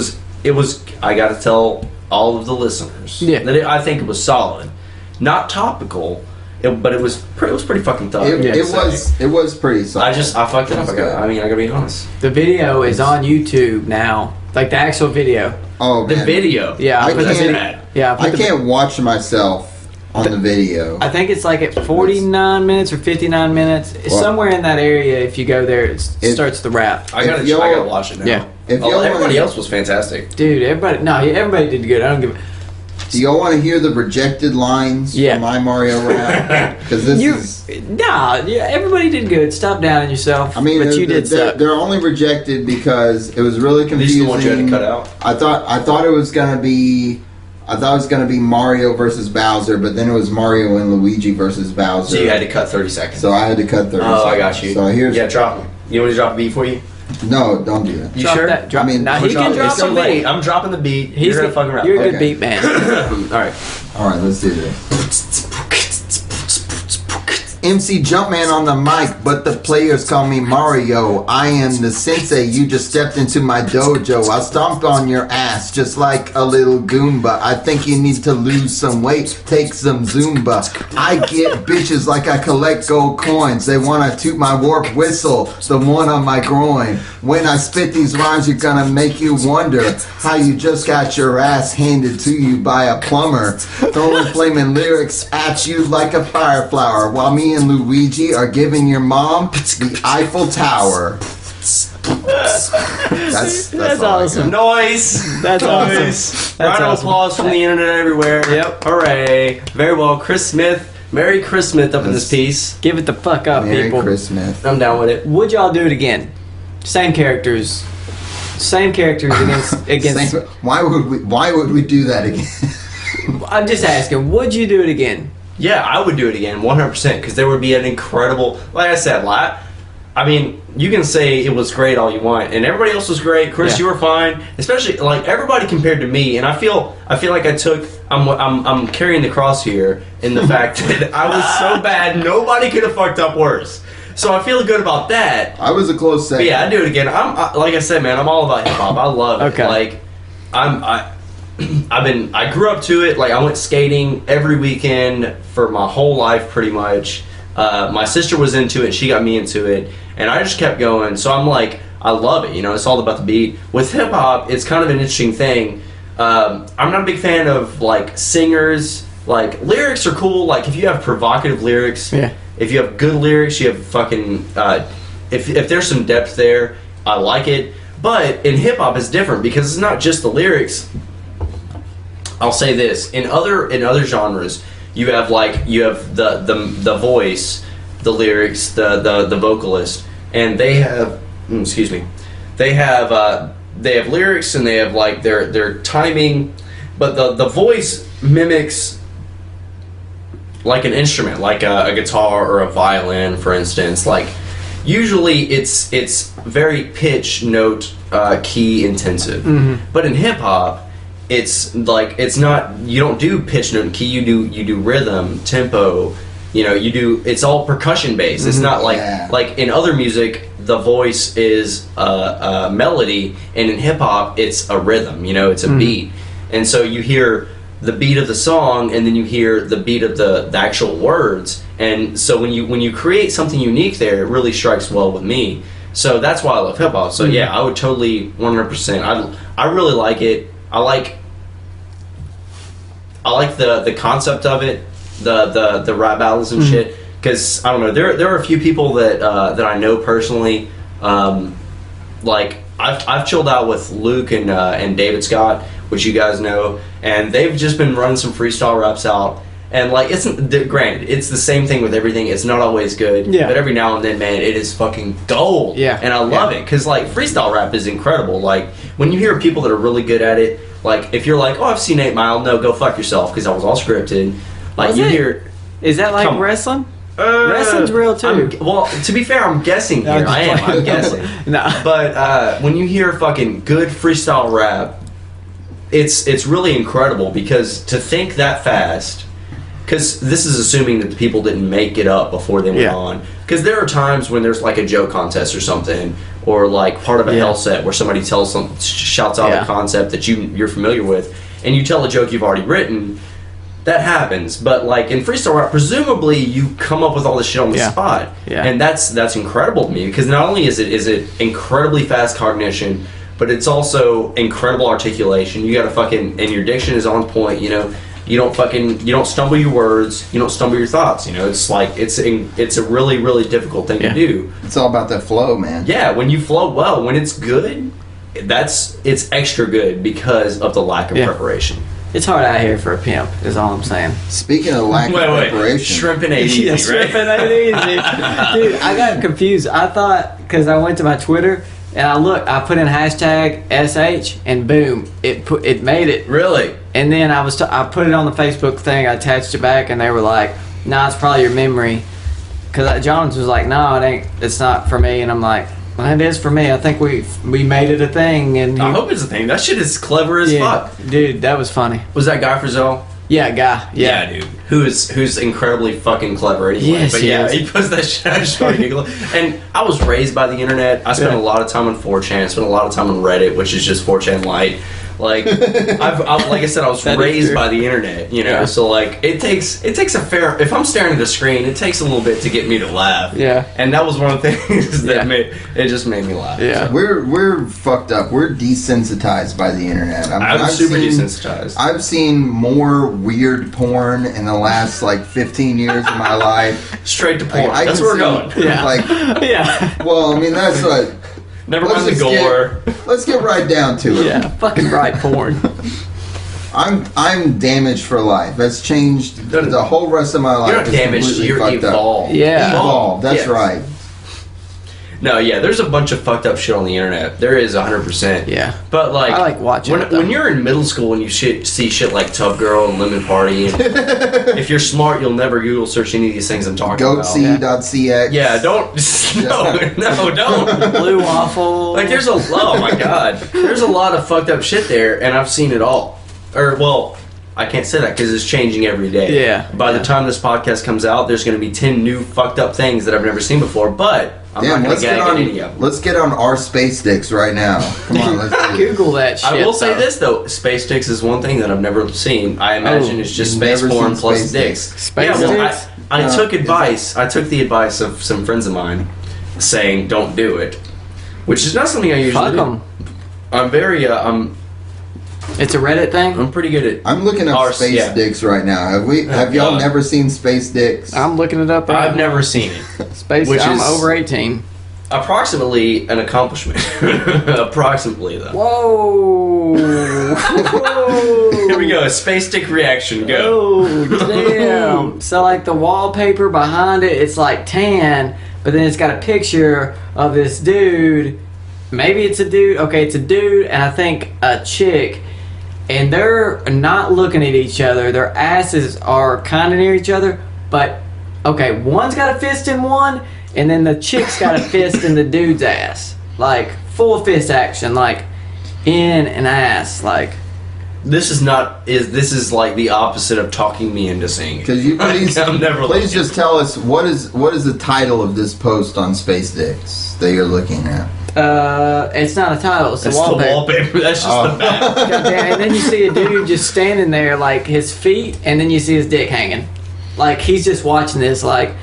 was I got to tell all of the listeners that I think it was solid, not topical. But it was pretty fucking tough. It was pretty solid. I fucked it up. I gotta be honest. The video is on YouTube now, like the actual video. Oh, man. The video. Yeah, I can't watch myself on the video. I think it's like at 49 minutes or 59 minutes. Somewhere in that area, if you go there, it starts the rap. I gotta watch it now. Yeah. Everybody else was fantastic. Dude, everybody did good. I don't give a... Do y'all want to hear the rejected lines from My Mario Rap? Because everybody did good. Stop down on yourself. I mean, but you did suck. They're only rejected because it was really confusing. These are the ones you had to cut out. I thought it was gonna be Mario versus Bowser, but then it was Mario and Luigi versus Bowser. So you had to cut 30 seconds. So I had to cut 30 seconds. Oh, I got you. So drop them. You want me to drop a beat for you? No, don't do that. You sure? He can drop a beat. I'm dropping the beat. You're gonna fucking rap. You're a good beat man. All right, let's do this. MC Jumpman on the mic, but the players call me Mario. I am the sensei, you just stepped into my dojo. I stomped on your ass just like a little Goomba. I think you need to lose some weight, take some Zumba. I get bitches like I collect gold coins. They wanna toot my warp whistle, the one on my groin. When I spit these rhymes, you're gonna make you wonder how you just got your ass handed to you by a plumber. Throwing flaming lyrics at you like a fire flower, while me and Luigi are giving your mom the Eiffel Tower. That's awesome. Noise. That's awesome. Round of applause from the internet everywhere. Yep. Hooray. Very well. Chris Smith. Merry Chris Smith up in this piece. Give it the fuck up, Merry people. Chris Smith. I'm down with it. Would y'all do it again? Same characters against. Why would we do that again? I'm just asking. Would you do it again? Yeah, I would do it again, 100%, because there would be an incredible, like I said, I mean, you can say it was great all you want, and everybody else was great. Chris, you were fine, especially like everybody compared to me, and I feel like I'm carrying the cross here in the fact that I was so bad, nobody could have fucked up worse. So I feel good about that. I was a close second. But yeah, I'd do it again. Like I said, man, I'm all about hip hop. I love it. Like, I grew up to it. Like, I went skating every weekend for my whole life, pretty much. My sister was into it. She got me into it, and I just kept going. So I'm like, I love it. You know, it's all about the beat. With hip hop, it's kind of an interesting thing. I'm not a big fan of like singers. Like, lyrics are cool. Like, if you have provocative lyrics, if you have good lyrics, you have fucking. If there's some depth there, I like it. But in hip hop, it's different because it's not just the lyrics. I'll say this: in other genres, you have the voice, the lyrics, the vocalist, and they have they have lyrics and they have like their timing, but the voice mimics like an instrument, like a guitar or a violin, for instance. Like, usually it's very pitch, note, key intensive, but in hip hop, it's like, it's not, you don't do pitch, note, and key. You do rhythm, tempo. You know, it's all percussion based. It's not like in other music, the voice is a melody, and in hip hop, it's a rhythm. You know, it's a beat, and so you hear the beat of the song, and then you hear the beat of the actual words. And so when you create something unique there, it really strikes well with me. So that's why I love hip hop. So yeah, I would totally 100%. I really like it. I like the concept of it, the rap battles and shit. Because I don't know, there are a few people that I know personally. Like, I've chilled out with Luke and David Scott, which you guys know, and they've just been running some freestyle raps out. And like, granted, it's the same thing with everything. It's not always good, but every now and then, man, it is fucking gold. Yeah, and I love it because like, freestyle rap is incredible. Like, when you hear people that are really good at it, like, if you're like, oh, I've seen 8 Mile, no, go fuck yourself, because that was all scripted. Like, is that like wrestling? Wrestling's real too. Well, to be fair, I'm guessing here. I'm guessing. No. But when you hear fucking good freestyle rap, it's really incredible, because to think that fast. Because this is assuming that the people didn't make it up before they went on. Because there are times when there's like a joke contest or something, or like part of a hell set where somebody shouts out a concept that you're familiar with, and you tell a joke you've already written. That happens. But like in freestyle rap, presumably you come up with all this shit on the spot, and that's incredible to me, because not only is it incredibly fast cognition, but it's also incredible articulation. You gotta fucking, and your diction is on point. You know. You don't stumble your words, you don't stumble your thoughts, you know. It's like, it's a really, really difficult thing to do. It's all about that flow, man. Yeah, when you flow well, when it's good, it's extra good because of the lack of preparation. It's hard out here for a pimp, is all I'm saying. Speaking of lack of preparation. Shrimping ain't easy, right? Shrimping ain't easy. Dude, I got confused. I thought, because I went to my Twitter, and I put in hashtag SH, and boom, it made it. Really? And then I put it on the Facebook thing, I attached it back, and they were like, nah, it's probably your memory. Because Jones was like, no, it's not for me. And I'm like, well, it is for me. I think we made it a thing. And I hope it's a thing. That shit is clever as fuck. Dude, that was funny. Was that Guy Frizzell? Yeah, Guy. Yeah, dude. Who's incredibly fucking clever anyway. Yes, but yeah, he puts that shit. I just started giggling. And I was raised by the internet. I spent a lot of time on 4chan. I spent a lot of time on Reddit, which is just 4chan Lite. Like, like I said, I was raised by the internet, you know. So like, it takes a fair. If I'm staring at the screen, it takes a little bit to get me to laugh. Yeah. And that was one of the things that just made me laugh. Yeah. So. We're fucked up. We're desensitized by the internet. I'm super desensitized. I've seen more weird porn in the last like 15 years of my life. Straight to porn. That's where we're going. Yeah. Well, I mean, that's what. Never mind the gore. Let's get right down to it. Yeah, fucking right porn. I'm damaged for life. That's changed the whole rest of my life. You're not damaged. You're evolved. Yeah, evolved. That's right. No, yeah, there's a bunch of fucked up shit on the internet. There is 100%. Yeah. But like, I like watching when you're in middle school and you see shit like Tough Girl and Lemon Party, and if you're smart, you'll never Google search any of these things I'm talking about. Goatseed.cx. Yeah, don't. No, don't. Blue Waffle. Like, oh my god, there's a lot of fucked up shit there, and I've seen it all. Or, well, I can't say that because it's changing every day. Yeah. By the time this podcast comes out, there's going to be 10 new fucked up things that I've never seen before. But I'm not going to gag at any of them. Let's get on our space sticks right now. Come on, let's do it. Google that shit. I will say this though: space sticks is one thing that I've never seen. I imagine it's just space porn plus dicks. Space sticks. I took advice. I took the advice of some friends of mine, saying don't do it, which is not something I usually do. I'm very It's a Reddit thing? I'm pretty good at... I'm looking up space dicks right now. Have y'all never seen space dicks? I'm looking it up. I've never seen it. Space. I'm over 18. Approximately an accomplishment. Approximately, though. Whoa. Whoa. Here we go. A space dick reaction. Go. Oh, damn. So, like, the wallpaper behind it, it's like tan, but then it's got a picture of this dude. Maybe it's a dude. Okay, it's a dude, and I think a chick. And they're not looking at each other. Their asses are kind of near each other. But, okay, one's got a fist in one, and then the chick's got a fist in the dude's ass. Like, full fist action. Like, in an ass. Like... This is like the opposite of talking me into seeing it. Could you please just tell us what is the title of this post on Space Dicks that you're looking at? It's not a title. It's the wallpaper. That's just the back. And then you see a dude just standing there, like his feet, and then you see his dick hanging. Like he's just watching this. Like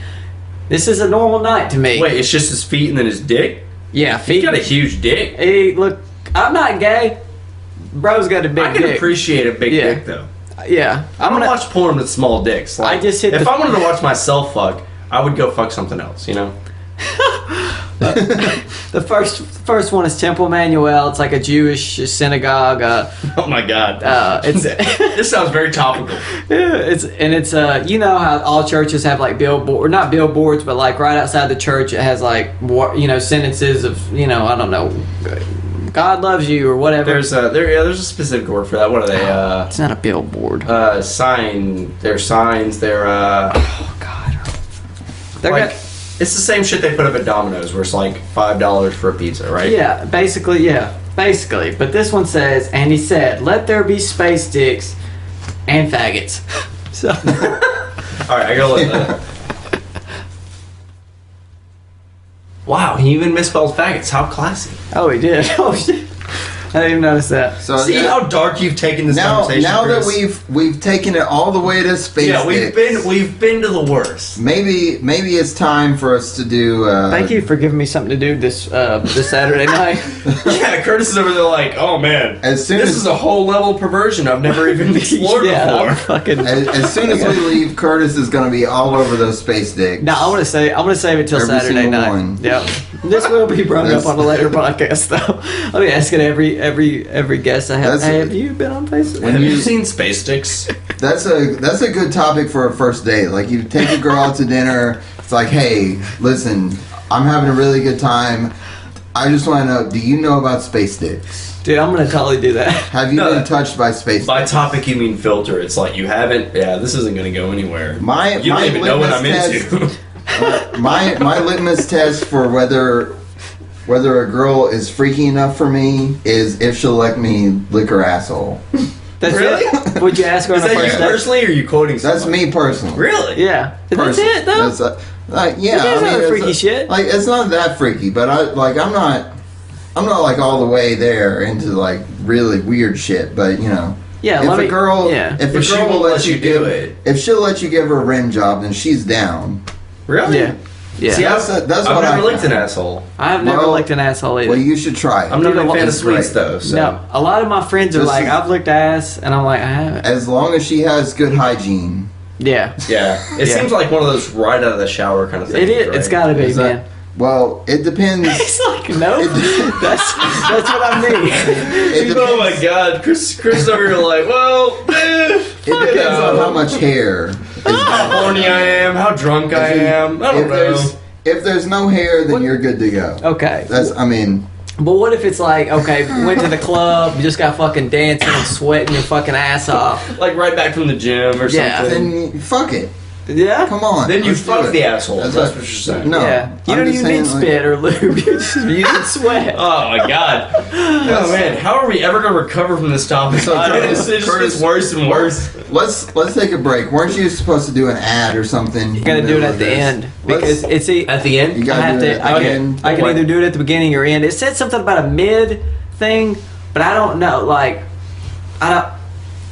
this is a normal night to me. Wait, it's just his feet and then his dick? Yeah, feet. He's got a huge dick. Hey, look, I'm not gay. Bro's got a big dick. I can appreciate a big dick though. Yeah, I'm gonna watch porn with small dicks. Like, if I wanted to watch myself fuck, I would go fuck something else. You know. The first one is Temple Manuel. It's like a Jewish synagogue. Oh my God! This sounds very topical. Yeah, it's you know how all churches have like not billboards, but like right outside the church it has like sentences of I don't know, God loves you or whatever. There's a specific word for that. What are they? It's not a billboard. Sign. They're signs. They're oh God. They're like. It's the same shit they put up at Domino's where it's like $5 for a pizza, right? Yeah, basically. But this one says, and he said, let there be space dicks and faggots. So. Alright, I gotta look at that. Wow, he even misspelled faggots. How classy. Oh, he did. Oh, shit. I didn't even notice that. So see how dark you've taken this conversation. Now Chris? that we've taken it all the way to space. Yeah, we've been to the worst. Maybe it's time for us to do. Thank you for giving me something to do this Saturday night. Yeah, Curtis is over there like, oh man, this is a whole level of perversion I've never even explored before. As soon as we leave, Curtis is going to be all over those space dicks. No, I'm gonna save it till Saturday night. One. Yep. This will be brought up on a later podcast though. I'll be asking every guest I have. Hey, have you been on Facebook? Have you seen space sticks? That's a good topic for a first date. Like you take a girl out to dinner. It's like, hey, listen, I'm having a really good time. I just want to know, do you know about space sticks? Dude, I'm gonna totally do that. Have you been touched by space? By topic, you mean filter? It's like you haven't. Yeah, this isn't gonna go anywhere. You don't even know what I'm into. My litmus test for whether a girl is freaky enough for me is if she'll let me lick her asshole. That's really? It? Would you ask her on a first date? Personally, or are you quoting someone? That's me personally. Really? Yeah. That's it though. Yeah. That's not freaky shit. Like it's not that freaky, but I'm not like all the way there into like really weird shit. But Yeah. If a girl will let you do it, if she'll let you give her a rim job, then she's down. Really? Yeah. Yeah. See, I've never licked an asshole. I've never licked an asshole either. Well, you should try it. I'm not a fan of sweets though. So. No, a lot of my friends are like, I've licked ass, and I'm like, I haven't. As long as she has good hygiene. Yeah. Yeah. It seems like one of those right out of the shower kind of things. It is. Right? It's got to be, man. Well, it depends. It's like, no. That's what I mean. Oh my God, Chris over here like, well, it depends on how much hair. How horny I am, how drunk I am. I don't know. If there's no hair, then you're good to go. Okay. But what if it's like, okay, went to the club, you just got fucking dancing and sweating your fucking ass off. Like right back from the gym or something. Then fuck it. Yeah. Come on. Then you let's do fuck it. the asshole. That's what you're saying. No. Yeah. You I'm don't just even need saying, spit or lube. You're just using sweat. Oh my god. Oh man, how are we ever gonna recover from this topic? So, It just gets worse and worse. Let's take a break. Weren't you supposed to do an ad or something? You gotta do it at the end because it's At the end? You I have gotta do it to. at the end. I can either do it at the beginning or end. It said something about a mid thing, but I don't know. Like, I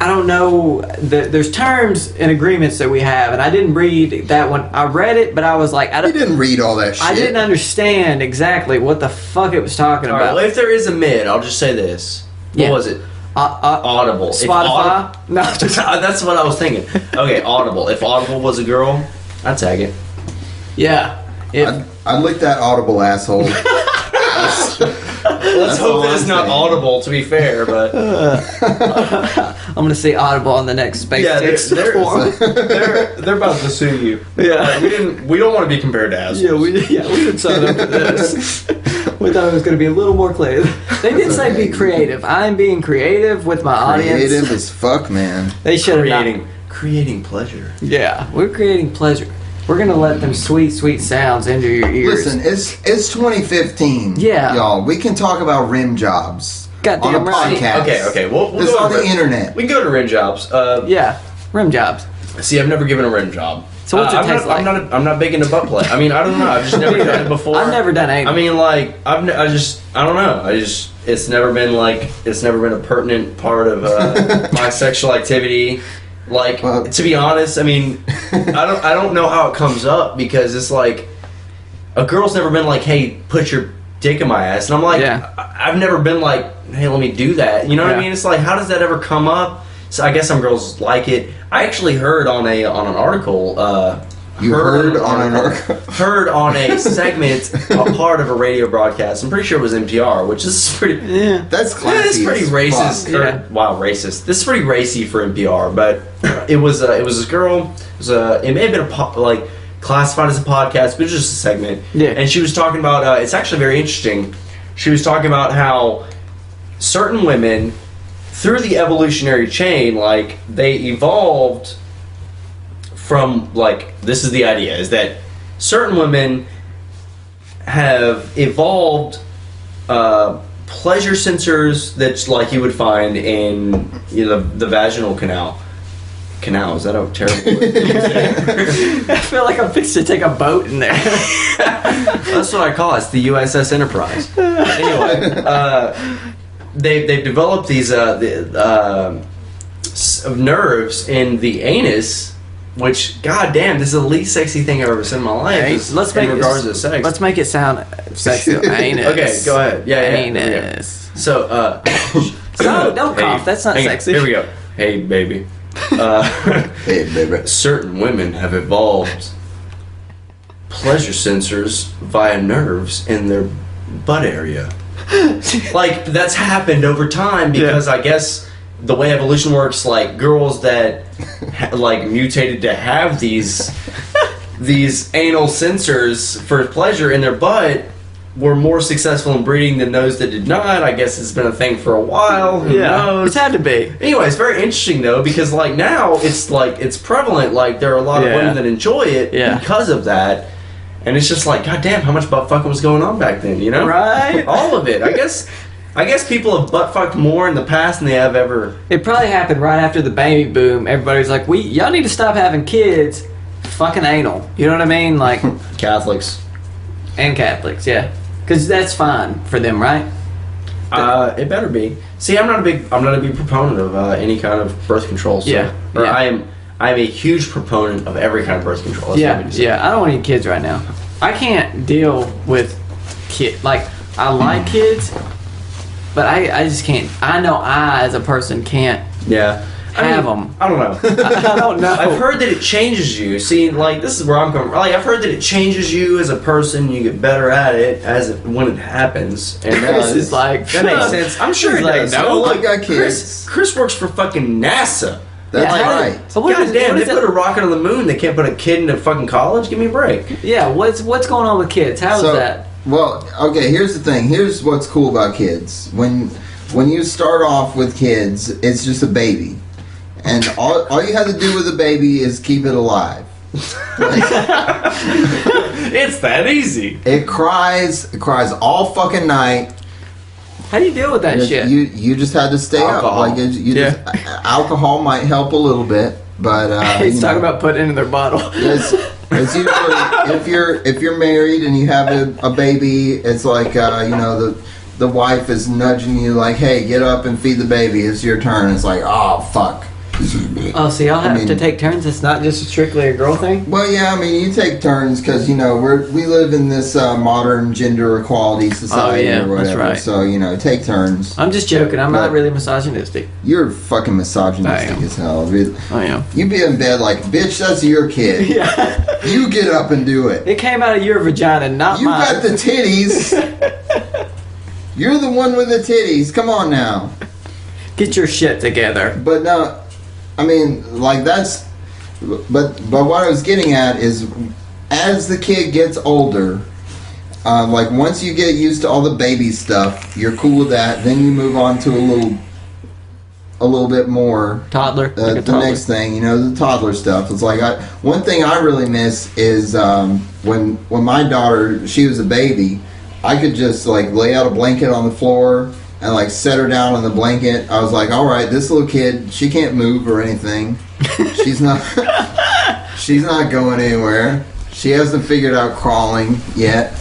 don't know. There's terms and agreements that we have, and I didn't read that one. I read it, but I was like, You didn't read all that shit. I didn't understand exactly what the fuck it was talking All right, about. well, if there is a mid, I'll just say this. What Yeah. was it? Audible. If Spotify? No. That's what I was thinking. Okay, Audible. If Audible was a girl, I'd tag it. Yeah. I'd lick that Audible asshole. Let's hope that it's not Audible, to be fair, but I'm gonna say Audible on the next Space yeah, Six they're forum. they're about to sue you. Yeah. We don't want to be compared to assholes. Yeah, we didn't sign up for this. We thought it was going to be a little more clear. They did say be creative. I'm being creative with my audience. Creative as fuck, man. They should have creating pleasure. Yeah, we're creating pleasure. We're gonna let them sweet sounds into your ears. Listen, it's 2015. Yeah. Y'all, we can talk about rim jobs Goddamn on a right. podcast. Okay. We'll It's go on to the internet. We can go to rim jobs. Yeah, rim jobs. See, I've never given a rim job. So what's it taste like? I'm not big into butt play. I mean, I don't know. I've just never done it before. I've never done anal. I mean, like, I don't know. It's never been a pertinent part of my sexual activity. Like, to be honest, I mean, I don't know how it comes up because it's like a girl's never been like, hey, put your dick in my ass, and I'm like, Yeah. I've never been like, hey, let me do that. You know what I Yeah. mean? It's like, how does that ever come up? So I guess some girls like it. I actually heard on an article. Heard on a segment, a part of a radio broadcast. I'm pretty sure it was NPR, which is pretty. Yeah. That's classy. Yeah, it's pretty as racist. fuck. Or, wow, racist. This is pretty racy for NPR, but it was this girl. It may have been classified as a podcast, but it was just a segment. Yeah. And she was talking about. It's actually very interesting. She was talking about how certain women, through the evolutionary chain, like they evolved from this is the idea is that certain women have evolved pleasure sensors that's like you would find in the vaginal canal. Is that a terrible word? I feel like I'm fixed to take a boat in there. That's what I call it. It's the USS Enterprise. Anyway, they've developed these nerves in the anus. Which, goddamn, this is the least sexy thing I've ever seen in my life. Hey, in regards to sex. Let's make it sound sexy. Anus. Okay, go ahead. Yeah. Anus. So, don't cough. That's not sexy. Here we go. Hey, baby. Hey, baby. Certain women have evolved pleasure sensors via nerves in their butt area. Like, that's happened over time because I guess the way evolution works, like girls that mutated to have these anal sensors for pleasure in their butt were more successful in breeding than those that did not. I guess it's been a thing for a while. Who knows? It's had to be. Anyway, it's very interesting though because now it's prevalent. Like there are a lot of women that enjoy it because of that. And it's just like, goddamn, how much butt fucking was going on back then, you know? Right. All of it. I guess people have butt fucked more in the past than they have ever. It probably happened right after the baby boom. Everybody's like, y'all need to stop having kids. Fucking anal. You know what I mean? Like Catholics. And Catholics, yeah. Because that's fine for them, right? It better be. See, I'm not a big proponent of any kind of birth control. So, I am a huge proponent of every kind of birth control. That's I don't want any kids right now. I can't deal with kids. Like, I like kids, but I just can't. I know I, as a person, can't have them. I don't know. I don't know. I've heard that it changes you. See, this is where I'm coming from. I've heard that it changes you as a person. You get better at it when it happens. And Chris is like, that makes sense. I'm sure it does. No, I got kids. Chris works for fucking NASA. That's right. So God damn, they put a rocket on the moon. They can't put a kid into fucking college? Give me a break. Yeah, what's going on with kids? How's that? Well, okay, here's the thing. Here's what's cool about kids. When you start off with kids, it's just a baby. And all you have to do with a baby is keep it alive. It's that easy. It cries all fucking night. How do you deal with that shit? You just had to stay Alcohol. up. Alcohol might help a little bit, but He's talking about putting it in their bottle. It's usually if you're married and you have a baby, it's like the wife is nudging you like, hey, get up and feed the baby. It's your turn. It's like, oh fuck. Oh, so y'all have to take turns? It's not just strictly a girl thing? Well, yeah, I mean, you take turns because, we live in this modern gender equality society or whatever. That's right. So, take turns. I'm just joking. I'm not really misogynistic. You're fucking misogynistic as hell. I am. You be in bed like, bitch, that's your kid. Yeah. You get up and do it. It came out of your vagina, not You mine. got the titties. You're the one with the titties. Come on now. Get your shit together. But no, I mean, like that's. But what I was getting at is, as the kid gets older, like once you get used to all the baby stuff, you're cool with that. Then you move on to a little bit more Toddler. the next thing, the toddler stuff. It's like one thing I really miss is when my daughter, she was a baby, I could just like lay out a blanket on the floor and like set her down on the blanket. I was like, all right, this little kid, she can't move or anything. She's not going anywhere. She hasn't figured out crawling yet.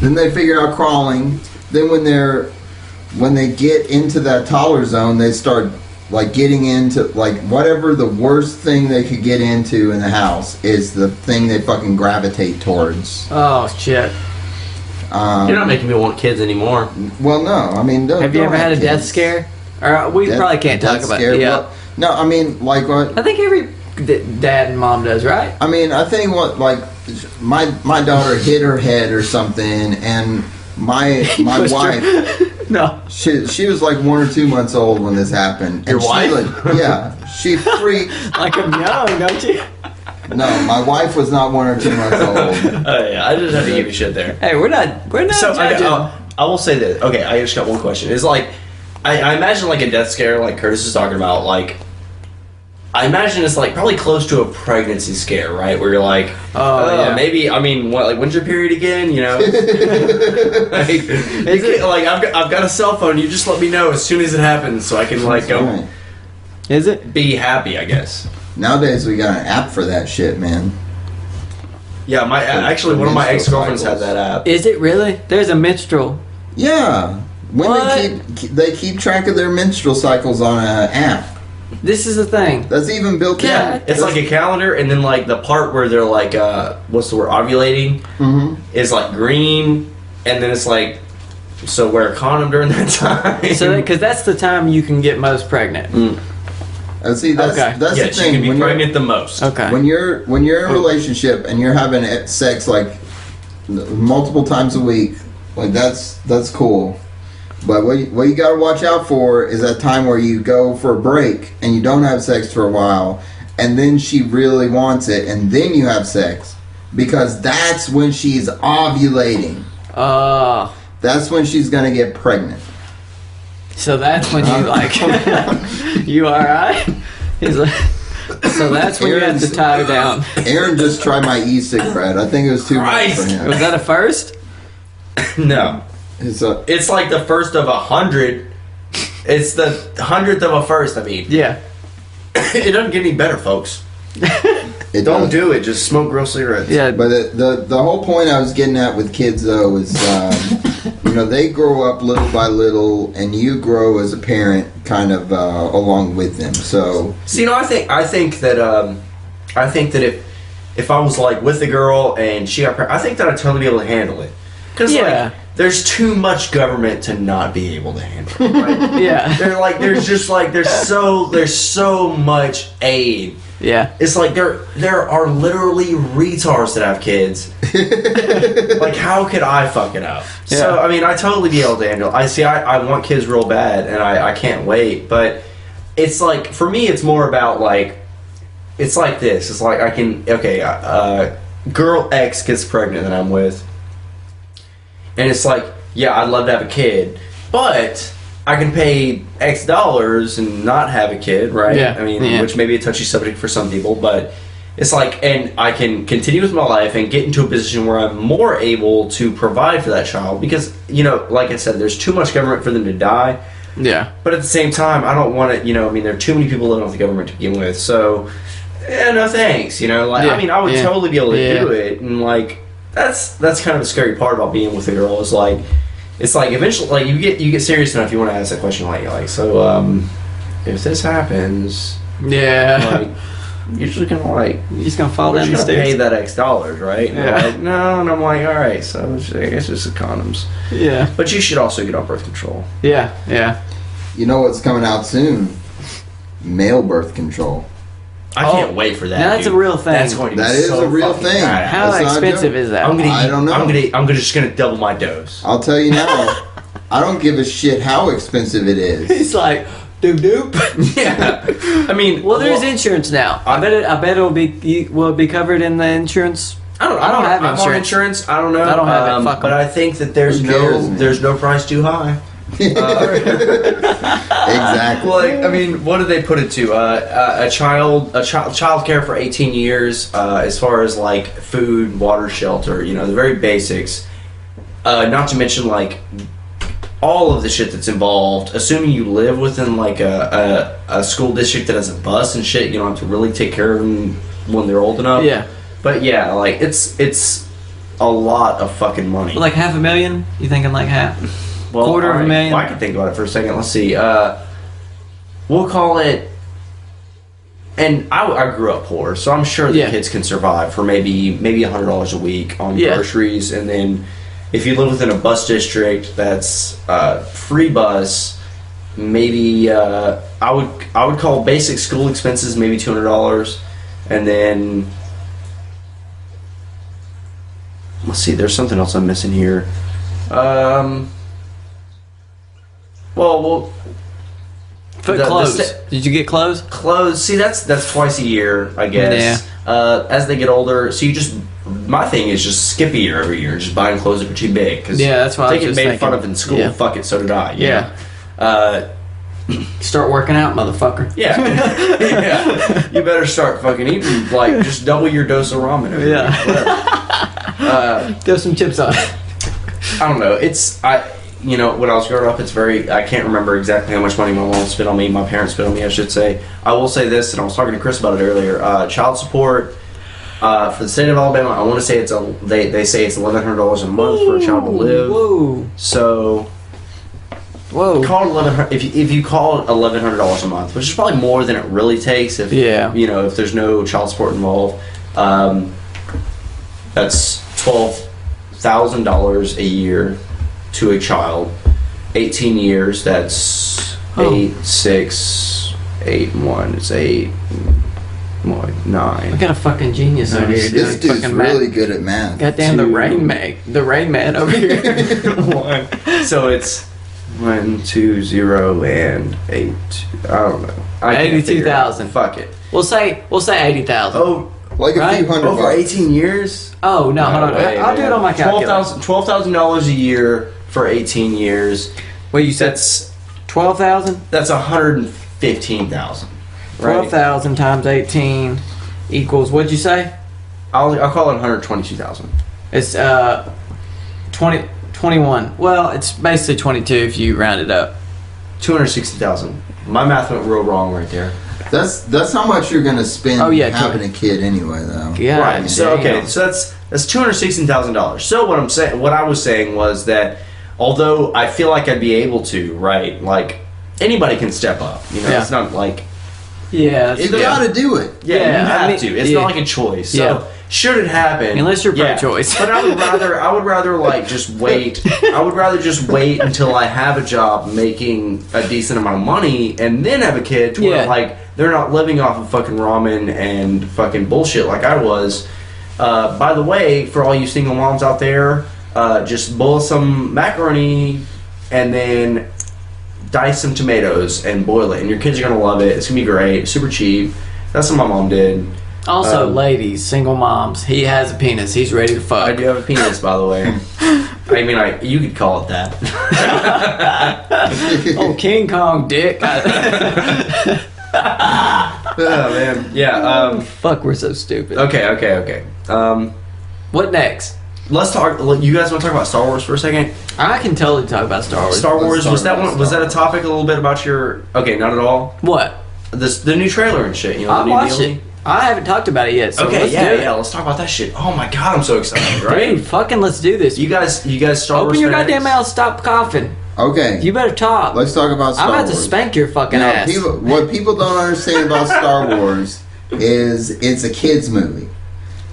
Then they figured out crawling. Then when they get into that toddler zone, they start like getting into like whatever the worst thing they could get into in the house is the thing they fucking gravitate towards. Oh shit. You're not making me want kids anymore. Well, no, I mean, have you ever had a death scare? Or we probably can't talk about it. Yeah. Well, no, I mean, like what? I think every dad and mom does, right? I mean, I think what like my daughter hit her head or something, and my wife. No. She was like 1 or 2 months old when this happened. Your wife? She freaked. Like I'm young, don't you? No, my wife was not 1 or 2 months old. Oh yeah, I just had to give you shit there. Hey, we're not So judging. I will say this. Okay, I just got one question. It's like I imagine like a death scare, like Curtis is talking about. Like I imagine it's like probably close to a pregnancy scare, right? Where you're like, yeah. maybe. I mean, what? Like when's your period again? I've got a cell phone. You just let me know as soon as it happens, so I can like go. Right. Is it? Be happy, I guess. Nowadays we got an app for that shit, man. Yeah, one of my ex-girlfriends had that app. Is it really? There's a minstrel. Yeah, women keep track of their menstrual cycles on an app. This is the thing. That's even built in. It's like a calendar, and then like the part where they're like, what's the word, ovulating, is like green, and then it's like, so wear a condom during that time. So because that's the time you can get most pregnant. See, that's the thing. You can be pregnant the most. Okay. When you're in a relationship and you're having sex like multiple times a week, like that's cool. But what you got to watch out for is that time where you go for a break and you don't have sex for a while, and then she really wants it, and then you have sex, because that's when she's ovulating. That's when she's gonna get pregnant. So that's when you like, you alright? He's like, so that's when you have to tie her down. Aaron just tried my e-cigarette. I think it was too much for him. Was that a first? No. It's like the first of 100. It's the 100th of a first, I mean. Yeah. It doesn't get any better, folks. Don't do it. Just smoke real cigarettes. Yeah. But the whole point I was getting at with kids, though, is they grow up little by little, and you grow as a parent kind of along with them. So see, I think that if I was like with the girl and she got pregnant, I think that I'd totally be able to handle it. Because like there's too much government to not be able to handle it. Right? Yeah. There's so much aid. Yeah. It's like there are literally retards that have kids. Like, how could I fuck it up? Yeah. So, I mean, I totally be able to handle it. I want kids real bad, and I can't wait. But it's like, for me, it's more about, like, it's like this. It's like, girl X gets pregnant that I'm with. And it's like, yeah, I'd love to have a kid. But I can pay X dollars and not have a kid, right? Yeah. I mean, which may be a touchy subject for some people, but it's like, and I can continue with my life and get into a position where I'm more able to provide for that child because, you know, like I said, there's too much government for them to die. Yeah. But at the same time, I don't want to, you know, I mean, there are too many people living off the government to begin with, so, no thanks, you know, like, I mean, I would totally be able to do it, and, like, that's kind of the scary part about being with a girl, is, like, it's like, eventually, like, you get serious enough, you want to ask that question, like, so, if this happens, like, you're just gonna, like, you're just gonna fall down the stairs. stairs. Pay that X dollars, right? And they're like, no, and I'm like, all right, so I guess it's the condoms. Yeah. But you should also get on birth control. Yeah. You know what's coming out soon? Male birth control. I can't wait for that. Now that's dude. a real thing. That's going to be That is so a real fucking thing. badass. How That's not a expensive joke. is that? I don't know. I'm just gonna double my dose. I'll tell you now. I don't give a shit how expensive it is. He's like, doop. Yeah. I mean, Well, there's insurance now. I bet it'll be. Will it be covered in the insurance? I don't have I'm on insurance. insurance. I don't know. I don't have it. Fuck 'em. But I think that there's Who cares, man? there's no price too high. Exactly. Like, I mean, what did they put it to? Child care for 18 years, as far as like food, water, shelter, you know, the very basics. Not to mention like all of the shit that's involved. Assuming you live within like a school district that has a bus and shit, you don't have to really take care of them when they're old enough. Yeah. But yeah, like it's a lot of fucking money. Like $500,000? You thinking like half? Well, quarter of a alright. million? Well, I can think about it for a second. Let's see. We'll call it. And I grew up poor, so I'm sure the kids can survive for maybe $100 a week on groceries, and then if you live within a bus district that's free bus, maybe I would call basic school expenses maybe $200, and then let's see. There's something else I'm missing here. Well, Clothes. Did you get clothes? Clothes. See, that's twice a year, I guess. Yeah. As they get older, so my thing is just skip a year every year, just buying clothes that are too big. Cause that's what I was just thinking. They get made fun of in school. Yeah. Fuck it, so did I. Start working out, motherfucker. Yeah. Yeah. You better start fucking eating, like, just double your dose of ramen every week. Throw some chips on it. I don't know. You know, when I was growing up, I can't remember exactly how much money my mom spent on me, my parents spent on me, I should say. I will say this, and I was talking to Chris about it earlier. Child support for the state of Alabama, I want to say they say it's $1,100 a month for a child to live. Whoa. So, Whoa. call it $1,100 if you call it $1,100 a month, which is probably more than it really takes if you know, if there's no child support involved. That's $12,000 a year to a child. 18 years, that's 8, 6, 8, and 1. It's 8, 9. We got a fucking genius over here. This dude's really good at math. Goddamn, the Rain Man over here. 1. So it's 1, 2, 0, and 8. I don't know. 82,000. Fuck it. We'll say 80,000. Oh, Like a few hundred over bucks. 18 years? Oh no, hold on. I'll do it on my calculator. $12,000 a year for 18 years. Well, you said 12,000. That's 115,000. Right? 12,000 times 18 equals. What'd you say? I'll call it 122,000. It's 21. Well, it's basically 22 if you round it up. 260,000. My math went real wrong right there. That's how much you're gonna spend having a kid anyway, though. Yeah. Right. So so that's $216,000. So what I was saying was that although I feel like I'd be able to, right? Like anybody can step up. You know, it's not like You gotta do it. you have to. It's not like a choice. So should it happen? Unless you're pro-choice. But I would rather like just wait. I would rather just wait until I have a job making a decent amount of money and then have a kid to where like they're not living off of fucking ramen and fucking bullshit like I was. By the way, for all you single moms out there, just boil some macaroni and then dice some tomatoes and boil it, and your kids are gonna love it. It's gonna be great, super cheap. That's what my mom did. Also, ladies, single moms, he has a penis. He's ready to fuck. I do have a penis, by the way. I mean, you could call it that. Oh, King Kong dick. man. Yeah. Fuck, we're so stupid. Okay. What next? Let's talk. You guys want to talk about Star Wars for a second? I can totally talk about Star Wars. Star Wars was that one? Was that a topic a little bit about your? Okay, not at all. What? The new trailer and shit. You know, I the new watched deal? it. I haven't talked about it yet. So Okay, let's do it. let's talk about that shit. Oh my god, I'm so excited, right? Dude, fucking let's do this. You guys, Star Wars Open your fanatics? goddamn mouth. Stop coughing. Okay. You better talk. Let's talk about Star I'm Wars. about to spank your fucking Now, ass. what people don't understand about Star Wars is it's a kids movie.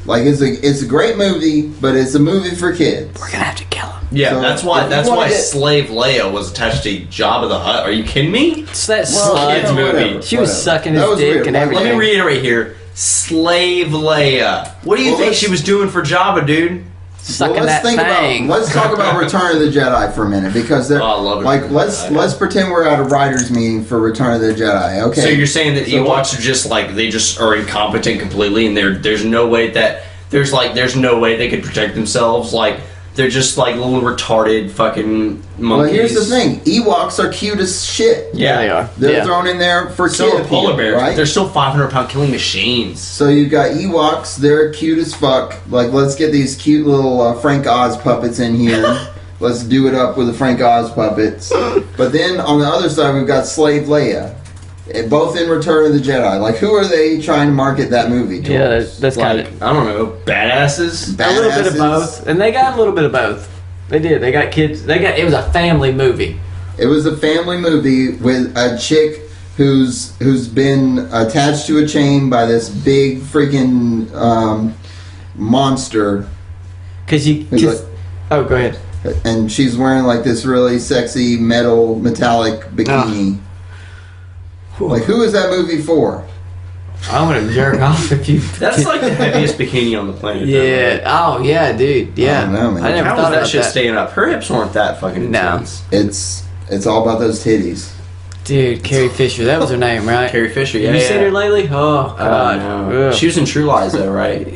Like it's a great movie, but it's a movie for kids. We're gonna have to kill him. Yeah, So, that's why. if you That's wanna why get- Slave Leia was attached to Jabba the Hutt. Are you kidding me? It's that Well, slut. kids movie. whatever, She was whatever. sucking That his was dick weird. and Like, everything. Let me reiterate here. Slave Leia. What do you Well, think let's- she was doing for Jabba, dude? Sucking Well, that thing. let's talk about Return of the Jedi for a minute because they're Oh, I love it. like let's pretend we're at a writers meeting for Return of the Jedi. Okay. So you're saying that So Ewoks are just like they just are incompetent completely, and there's no way that there's no way they could protect themselves. Like they're just like little retarded fucking monkeys. Well, here's the thing: Ewoks are cute as shit. Yeah, they are. They're Yeah. thrown in there for So kid are polar appeal, bears. right? They're still 500-pound killing machines. So you've got Ewoks, they're cute as fuck. Like, let's get these cute little Frank Oz puppets in here. Let's do it up with the Frank Oz puppets. But then on the other side, we've got Slave Leia. Both in Return of the Jedi. Like, who are they trying to market that movie towards? Yeah, that's kind Like of I don't know, badasses. a little bit of Badasses. both, and they got a little bit of both. They did. They got kids. It was a family movie. It was a family movie with a chick who's been attached to a chain by this big freaking monster. Cause you. Who's Cause, oh, go ahead. And she's wearing like this really sexy metallic bikini. Like, who is that movie for? I'm gonna jerk off if you. That's like the heaviest bikini on the planet. though, Yeah. right? Oh yeah, dude. Yeah. I don't know, man. I never How thought was that about shit that. staying up? Her hips weren't that fucking No. intense. It's all about those titties. Dude, Carrie Fisher. That was her name, right? Carrie Fisher, yeah. Have you yeah. seen her lately? Oh God. No. Ugh. She was in True Lies, though, right?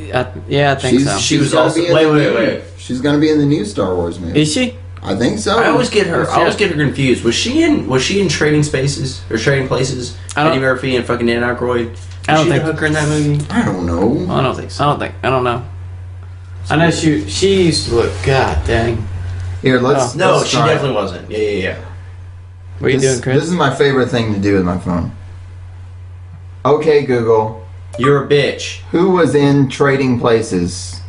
Yeah, I think so. She was gonna also- be in wait, the wait, new- wait. She's gonna be in the new Star Wars movie. Is she? I think so. I always get her. What's I always that? get her confused. Was she in Trading Spaces or Trading Places? I don't- Eddie Murphy and fucking Dan Aykroyd. I don't Was she think- the hooker in that movie? I don't know. I don't think so. I don't know. I know she used to look. God dang. Here, let's. No, let's she try it. definitely wasn't. Yeah. What are you This- doing, Chris? This is my favorite thing to do with my phone. Okay, Google. You're a bitch. Who was in Trading Places?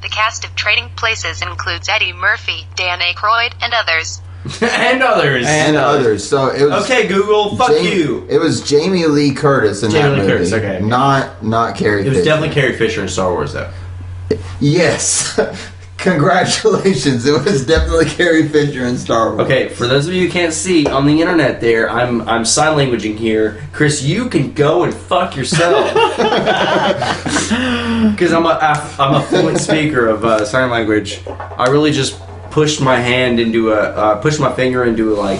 The cast of Trading Places includes Eddie Murphy, Dan Aykroyd, and others. And others. And others. So it was. Okay, Google. Fuck you. It was Jamie Lee Curtis in Jamie that Lee movie. Curtis, okay. Not Carrie It was Fisher. definitely Carrie Fisher in Star Wars, though. Yes. Congratulations. It was definitely Carrie Fisher in Star Wars. Okay, for those of you who can't see on the internet, there I'm sign languaging here. Chris, you can go and fuck yourself. Because I'm a fluent speaker of sign language. I really just pushed my hand into pushed my finger into like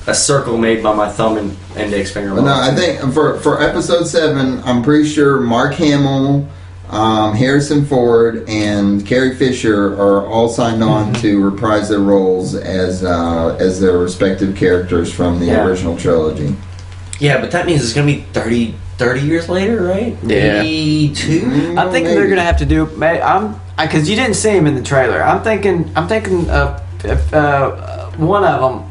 a circle made by my thumb and index finger. But no, I think for episode 7, I'm pretty sure Mark Hamill, Harrison Ford, and Carrie Fisher are all signed on to reprise their roles as their respective characters from the Yeah. original trilogy. Yeah, but that means it's gonna be 30 years later, right? Yeah. 82. I think they're gonna have to do. Because you didn't see him in the trailer. I'm thinking one of them.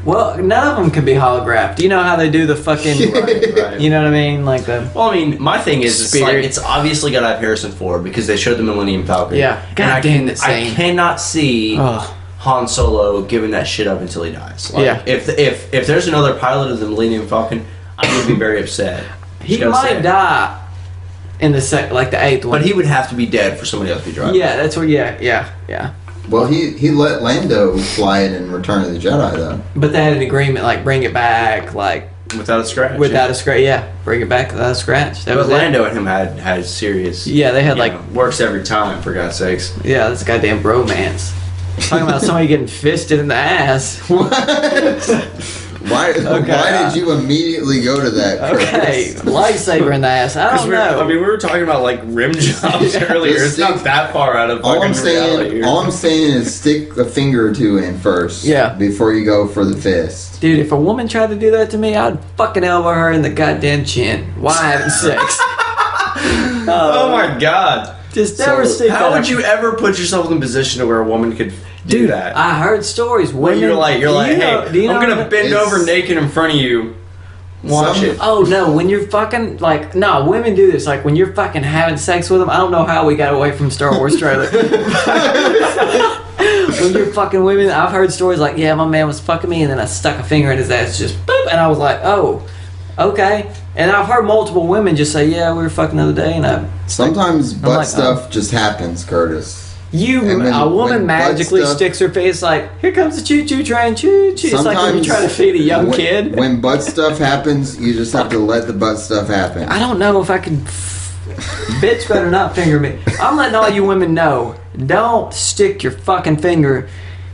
Well, none of them can be holographed. You know how they do the fucking. Right. You know what I mean? Like the. Well, I mean, my thing is, it's Spirit. like it's obviously got to have Harrison Ford because they showed the Millennium Falcon. Yeah. And God I damn, can- that I scene. cannot see Oh. Han Solo giving that shit up until he dies. Like, Yeah. If there's another pilot of the Millennium Falcon, I'm gonna be very upset. He Just gotta might say it. die in the like the 8th one. But he would have to be dead for somebody else to be driving. Yeah, that's what. Yeah. Well, he let Lando fly it in Return of the Jedi, though. But they had an agreement, like bring it back, like Without a scratch. without a scratch. Yeah, bring it back without a scratch. That But was it. Lando and him had serious. Yeah, they had you like. know, works every time for God's sakes. Yeah, that's goddamn bromance. Talking about somebody getting fisted in the ass. What? Why did you immediately go to that, Okay, Curtis? lightsaber in the ass. I don't know. I mean, we were talking about like rim jobs earlier. It's not that far out of All fucking reality here. I'm saying is stick a finger or two in first. Yeah. Before you go for the fist. Dude, if a woman tried to do that to me, I'd fucking elbow her in the goddamn chin. Why having sex? Oh my god. Just never stick How that would up. you ever put yourself in a position to where a woman could do Dude, that? I heard stories. Women, You're like, do you hey, know- do you I'm know gonna bend it's- over naked in front of you. Watch it. Oh no, when you're fucking like no, women do this. Like when you're fucking having sex with them. I don't know how we got away from Star Wars trailer. When you're fucking women, I've heard stories like, yeah, my man was fucking me, and then I stuck a finger in his ass, just boop, and I was like, oh, okay. And I've heard multiple women just say, yeah, we were fucking the other day, and Sometimes butt like, stuff just happens, Curtis. a woman when magically butt stuff- sticks her face like, here comes the choo-choo train, choo-choo. It's like when you're trying to feed a young kid. When butt stuff happens, you just have to let the butt stuff happen. I don't know if I can. Bitch better not finger me. I'm letting all you women know. Don't stick your fucking finger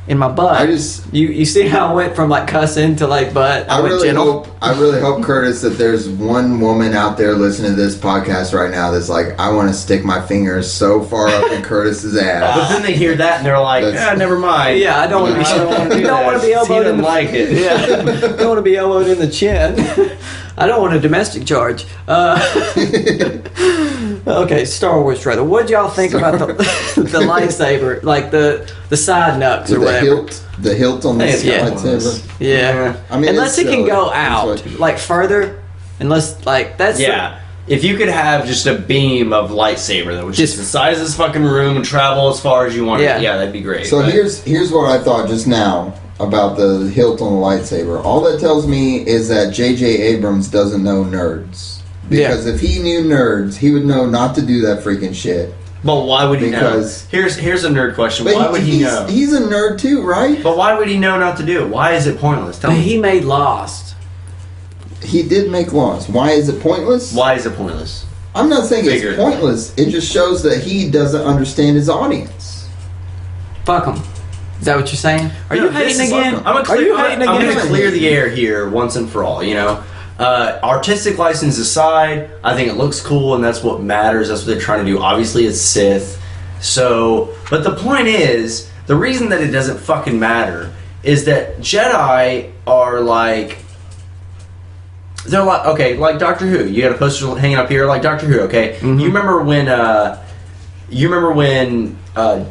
in my butt. You see how I went from like cussing to like butt. I went gentle. I really hope, Curtis, that there's one woman out there listening to this podcast right now that's like, I want to stick my fingers so far up in Curtis's But ass. then they hear that and they're like, never mind. Yeah, I don't want to be. I don't want to do You don't that. want to be elbowed He in doesn't the. like it. Yeah, don't want to be elbowed in the chin. I don't want a domestic charge. Okay, Star Wars trailer. What'd y'all think about the lightsaber, like the side nucks or With whatever? the hilt on the Yeah. lightsaber. Yeah. I mean, unless it's it can silly. go That's out, what- like further, unless like that's Yeah. If you could have just a beam of lightsaber that was just the size of this fucking room and travel as far as you wanted, Yeah. that'd be great. So but- here's what I thought just now about the hilt on the lightsaber. All that tells me is that J.J. Abrams doesn't know nerds. Because if he knew nerds, he would know not to do that freaking shit. But why would he Because- know? Here's a nerd question. But Why would he know? He's a nerd too, right? But why would he know not to do it? Why is it pointless? Tell But me. he made Lost. He did make laws. Why is it pointless? Why is it pointless? I'm not saying Figured. it's pointless. It just shows that he doesn't understand his audience. Fuck him. Is that what you're saying? Are you hating again? I'm Are you hating going again? to clear the air here once and for all. You know, artistic license aside, I think it looks cool, and that's what matters. That's what they're trying to do. Obviously, it's Sith. So, but the point is, the reason that it doesn't fucking matter is that Jedi are like. They're like, okay, like Doctor Who. You got a poster hanging up here, like Doctor Who. Okay, you remember when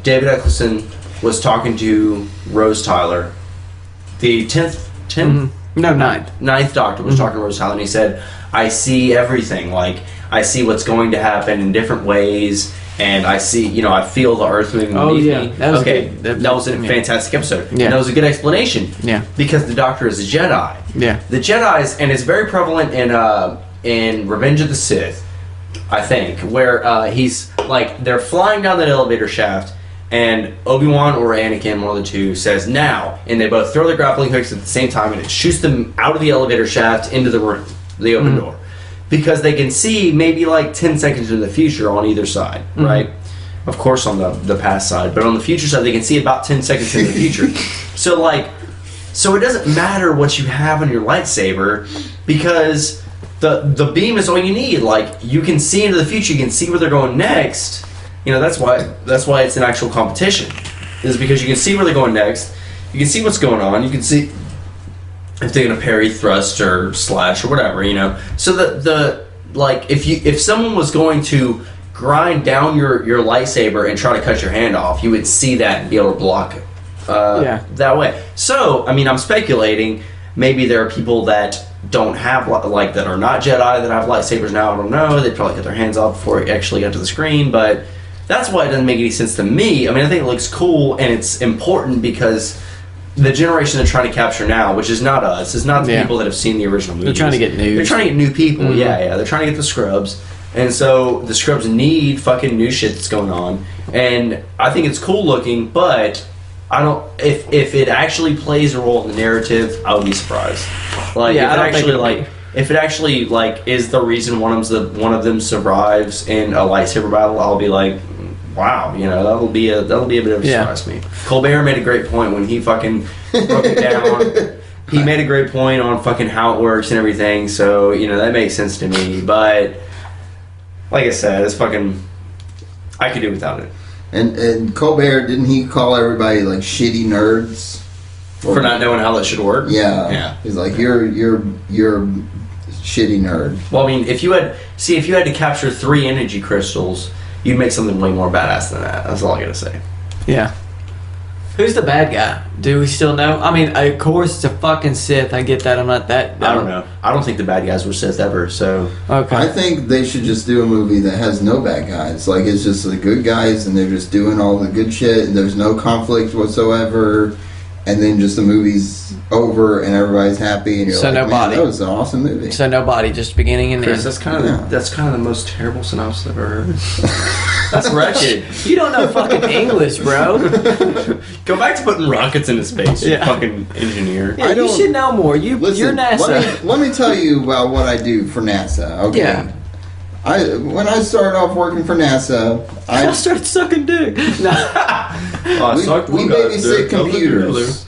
David Eccleston was talking to Rose Tyler, the 10th, No, 9th. Ninth Doctor was talking to Rose Tyler, and he said, "I see everything. Like I see what's going to happen in different ways, and I see, I feel the Earth moving beneath yeah. me." That was okay, good. that was a fantastic episode. Yeah. And that was a good explanation. Yeah. because the Doctor is a Jedi. Yeah. The Jedi's, and it's very prevalent in Revenge of the Sith, I think, where he's like they're flying down that elevator shaft, and Obi-Wan or Anakin, one of the two, says now, and they both throw their grappling hooks at the same time, and it shoots them out of the elevator shaft into the room, the open door, because they can see maybe like 10 seconds into the future on either side, right? Of course on the past side, but on the future side they can see about 10 seconds into the future. So it doesn't matter what you have on your lightsaber, because the beam is all you need. Like, you can see into the future, you can see where they're going next. That's why it's an actual competition. Is because you can see where they're going next. You can see what's going on. You can see if they're gonna parry, thrust, or slash, or whatever. So if someone was going to grind down your lightsaber and try to cut your hand off, you would see that and be able to block it that way. So, I'm speculating. Maybe there are people that don't have, that are not Jedi that have lightsabers now. I don't know. They'd probably cut their hands off before it actually got to the screen, but that's why it doesn't make any sense to me. I think it looks cool and it's important because the generation they're trying to capture now, which is not us, is not the people that have seen the original movies. They're trying to get new. They're trying to get new people. Yeah. They're trying to get the scrubs. And so the scrubs need fucking new shit that's going on. And I think it's cool looking, but I don't. If it actually plays a role in the narrative, I would be surprised. If it actually is the reason one of them survives in a lightsaber battle, I'll be like, wow, that'll be a bit of a surprise to me. Colbert made a great point when he fucking broke it down he made a great point on fucking how it works and everything. So that makes sense to me. But like I said, it's fucking. I could do without it. And Colbert, didn't he call everybody like shitty nerds For not knowing how that should work? Yeah. He's like, you're shitty nerd. Well, I mean, if you had to capture 3 energy crystals, you'd make something way more badass than that. That's all I gotta say. Yeah. Who's the bad guy? Do we still know? I mean, of course, it's a fucking Sith. I get that. I'm not that. I don't know. I don't think the bad guys were Sith ever, so... Okay. I think they should just do a movie that has no bad guys. Like, it's just the good guys, and they're just doing all the good shit, and there's no conflict whatsoever, and then just the movie's over, and everybody's happy, and you're so like, nobody. Man, that was an awesome movie. So nobody, just beginning and end. Chris, that's kind of the most terrible synopsis I've ever heard. That's wretched. You don't know fucking English, bro. Go back to putting rockets into space, you Yeah. fucking engineer. Yeah, you should know more. You're NASA. Let me tell you about what I do for NASA. Okay. Yeah. When I started off working for NASA, I started sucking dick. No. we babysit computers.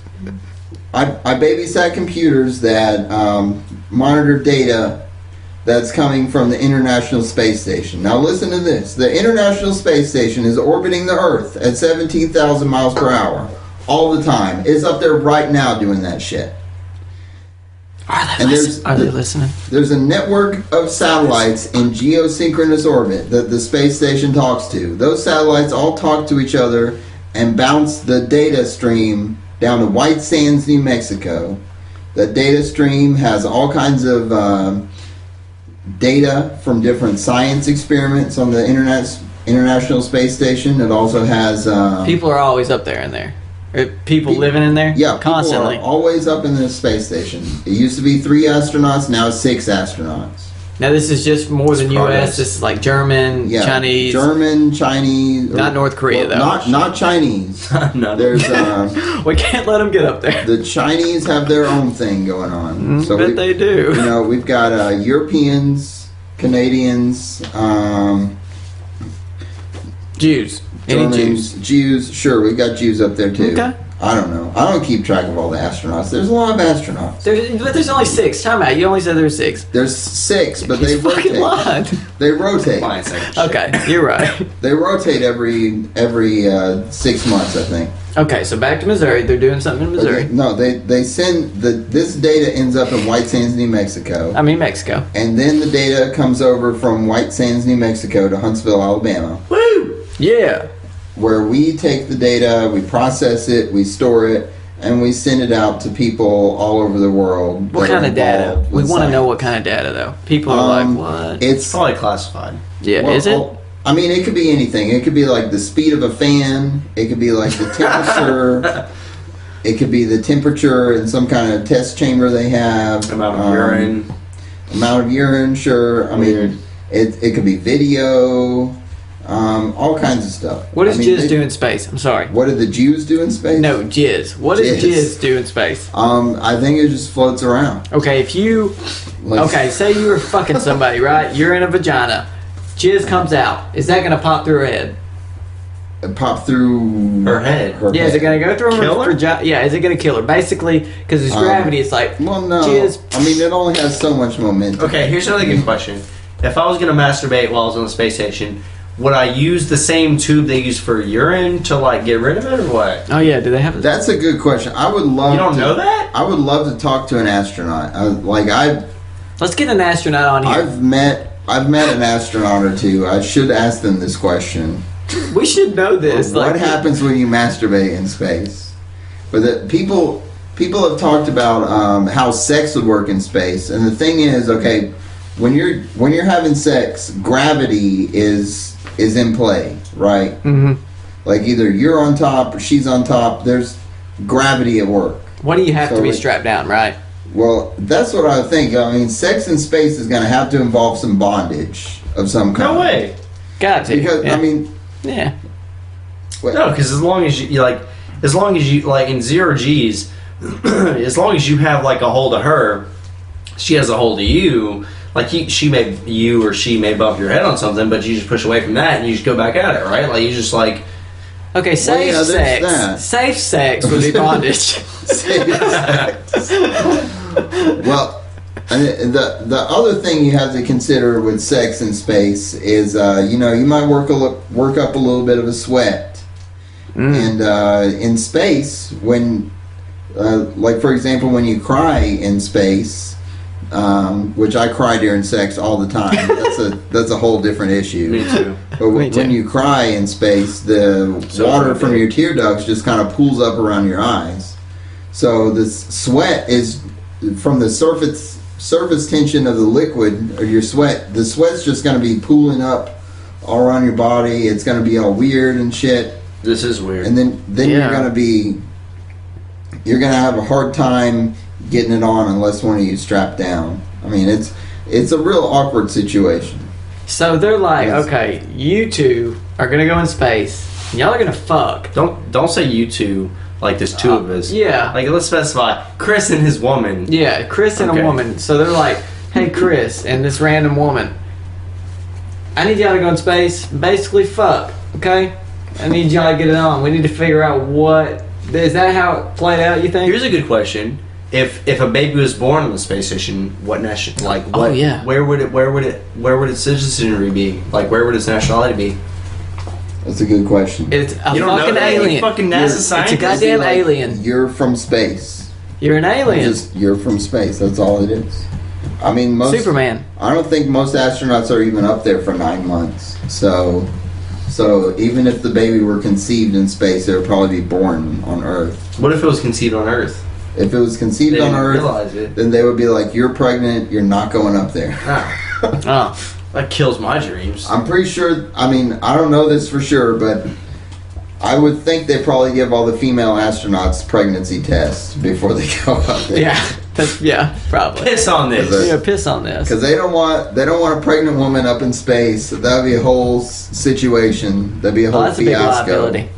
I babysat computers that monitor data that's coming from the International Space Station. Now listen to this. The International Space Station is orbiting the Earth at 17,000 miles per hour all the time. It's up there right now doing that shit. Are they listening? There's a network of satellites in geosynchronous orbit that the space station talks to. Those satellites all talk to each other and bounce the data stream down to White Sands, New Mexico. The data stream has all kinds of data from different science experiments on the International Space Station. It also has... people are always up there in there. People living in there? Yeah, constantly. People are always up in the space station. It used to be 3 astronauts, now it's 6 astronauts. Now this is just more than progress. U.S. This is like German, Chinese. German, Chinese. Not North Korea, though. Not Chinese. No. There's we can't let them get up there. the Chinese have their own thing going on. Bet they do. We've got Europeans, Canadians, Jews. Any Germans, Jews. Sure, we've got Jews up there too. Okay. I don't know. I don't keep track of all the astronauts. There's a lot of astronauts. But there's only 6. Time out. You only said there's 6. There's 6, but they He's fucking rotate. lied. They rotate. Okay, you're right. They rotate every 6 months, I think. Okay, so back to Missouri. They're doing something in Missouri. No, they send this data ends up in White Sands, New Mexico. I mean Mexico. And then the data comes over from White Sands, New Mexico to Huntsville, Alabama. Woo! Yeah. Where we take the data, we process it, we store it, and we send it out to people all over the world. What kind of data? We want to know what kind of data, though. People are like, what? It's probably classified. Yeah, is it? I mean, it could be anything. It could be like the speed of a fan. It could be like the temperature. It could be the temperature in some kind of test chamber they have. Amount of urine. Amount of urine, sure. I mean, it could be video. All kinds of stuff. What does jizz do in space? I'm sorry. What did the Jews do in space? No, jizz. What does jizz do in space? I think it just floats around. Okay, if you... Okay, say you were fucking somebody, right? You're in a vagina. Jizz comes out. Is that going to pop through her head? Pop through her head? Yeah, is it going to go through her vagina? Yeah, is it going to kill her? Basically, because it's gravity, it's like... Well, no. Jizz. I mean, it only has so much momentum. Okay, here's another good question. If I was going to masturbate while I was on the space station... Would I use the same tube they use for urine to get rid of it or what? Oh yeah, do they have? That's a good question. I would love. You don't know that? I would love to talk to an astronaut. Let's get an astronaut on here. I've met an astronaut or two. I should ask them this question. We should know this. What happens when you masturbate in space? But people have talked about how sex would work in space, and the thing is, okay, when you're having sex, gravity is in play, right? Mm-hmm. Like either you're on top or she's on top. There's gravity at work. What do you have to be strapped down, right? Well, that's what I think. I mean, sex in space is going to have to involve some bondage of some kind. No way. Got to. Because I mean, yeah. No, because as long as you in 0 G's, as long as you have a hold of her, she has a hold of you. She may bump your head on something, but you just push away from that and you just go back at it, right? You just Okay, safe sex. Safe sex would be bondage. Save sex. Well, and the other thing you have to consider with sex in space is, you might work up a little bit of a sweat. And in space, when, like for example, when you cry in space, which I cry during sex all the time. That's a whole different issue. Me too. But when you cry in space, the water from your tear ducts just kind of pools up around your eyes. So this sweat is from the surface tension of the liquid or your sweat. The sweat's just going to be pooling up all around your body. It's going to be all weird and shit. This is weird. And then you're going to have a hard time getting it on unless one of you strap down. I mean, it's a real awkward situation. So they're like, okay, you two are gonna go in space. And y'all are gonna fuck. Don't say you two like there's two of us. Yeah. Like let's specify Chris and his woman. Yeah, Chris and a woman. So they're like, hey, Chris and this random woman, I need y'all to go in space. Basically, fuck. Okay. I need y'all to get it on. We need to figure out what. Is that how it played out? You think? Here's a good question. If a baby was born on the space station, what nation? Like what? Oh, yeah. Where would its citizenry be? Like where would its nationality be? That's a good question. It's a You don't know fucking that? alien. You fucking NASA It's scientist. a goddamn alien. You're from space. You're an alien. You're from space. That's all it is. I mean, Superman. I don't think most astronauts are even up there for 9 months. So even if the baby were conceived in space, it would probably be born on Earth. What if it was conceived on Earth? If it was conceived They on didn't Earth, realize it. then they would be like, "You're pregnant. You're not going up there." Oh. That kills my dreams. I'm pretty sure. I mean, I don't know this for sure, but I would think they probably give all the female astronauts pregnancy tests before they go up there. Yeah, probably. Piss on this. Yeah, piss on this. Because they don't want a pregnant woman up in space. That would be a whole situation. That'd be a whole That's a fiasco. big liability.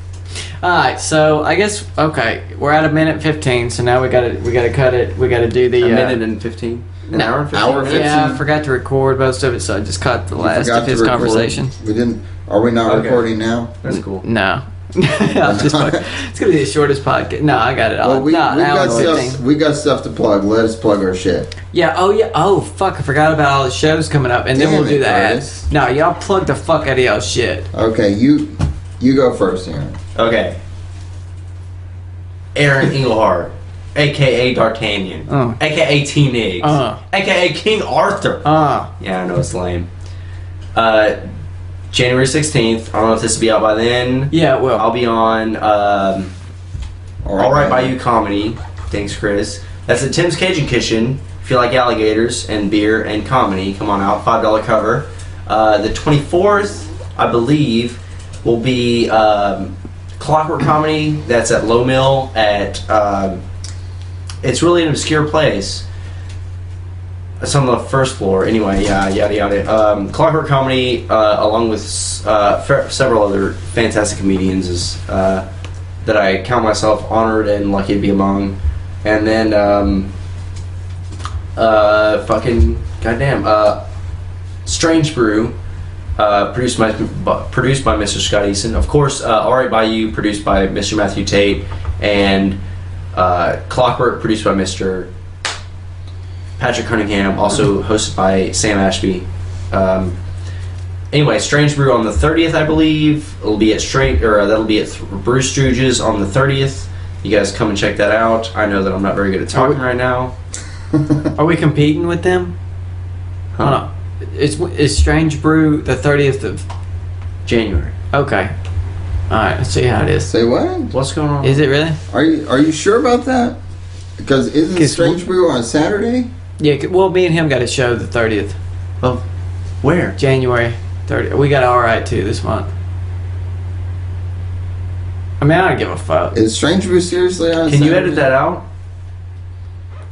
All right, so I guess we're at 1:15, so now we gotta cut it. We gotta do the A minute and 15. An hour and 15 hour minutes? Yeah, I forgot to record most of it, so I just cut the last of his conversation. We didn't. Are we not Okay. recording now? That's cool. No. I'm just fucking, it's gonna be the shortest podcast. No, I got it. Well, we hour got and 15. stuff. We got stuff to plug. Let us plug our shit. Yeah. Oh yeah. Oh fuck! I forgot about all the shows coming up, and then Damn we'll do it, the Curtis. ads. No, y'all plug the fuck out of y'all shit. Okay, you go first, Aaron. Okay. Aaron Engelhart, a.k.a. D'Artagnan, a.k.a. T-Niggs, a.k.a. King Arthur. Yeah, I know it's lame. January 16th. I don't know if this will be out by then. Yeah, it will. I'll be on All Right By You Comedy. Thanks, Chris. That's at Tim's Cajun Kitchen. If you like alligators and beer and comedy, come on out. $5 cover. The 24th, I believe, will be Clockwork Comedy. That's at Low Mill at it's really an obscure place. It's on the first floor. Anyway, yeah, yada yada. Clockwork Comedy, along with several other fantastic comedians, is that I count myself honored and lucky to be among. And then fucking goddamn Strange Brew. Produced by Mr. Scott Eason. Of course, All Right By You, produced by Mr. Matthew Tate. And Clockwork, produced by Mr. Patrick Cunningham, also hosted by Sam Ashby. Anyway, Strange Brew on the 30th, I believe. It'll be at that'll be at Brew Stooges on the 30th. You guys come and check that out. I know that I'm not very good at talking right now. Are we competing with them? Huh? Oh, no. Is Strange Brew the 30th of January. Okay. Alright, let's see how it is. Say what? What's going on? Is it really? Are you sure about that? Because isn't Strange Brew on a Saturday? Yeah, well, me and him got a show the 30th. Of where? January 30th. We got Alright too this month. I mean, I don't give a fuck. Is Strange Brew seriously on a Can Saturday? you edit that out?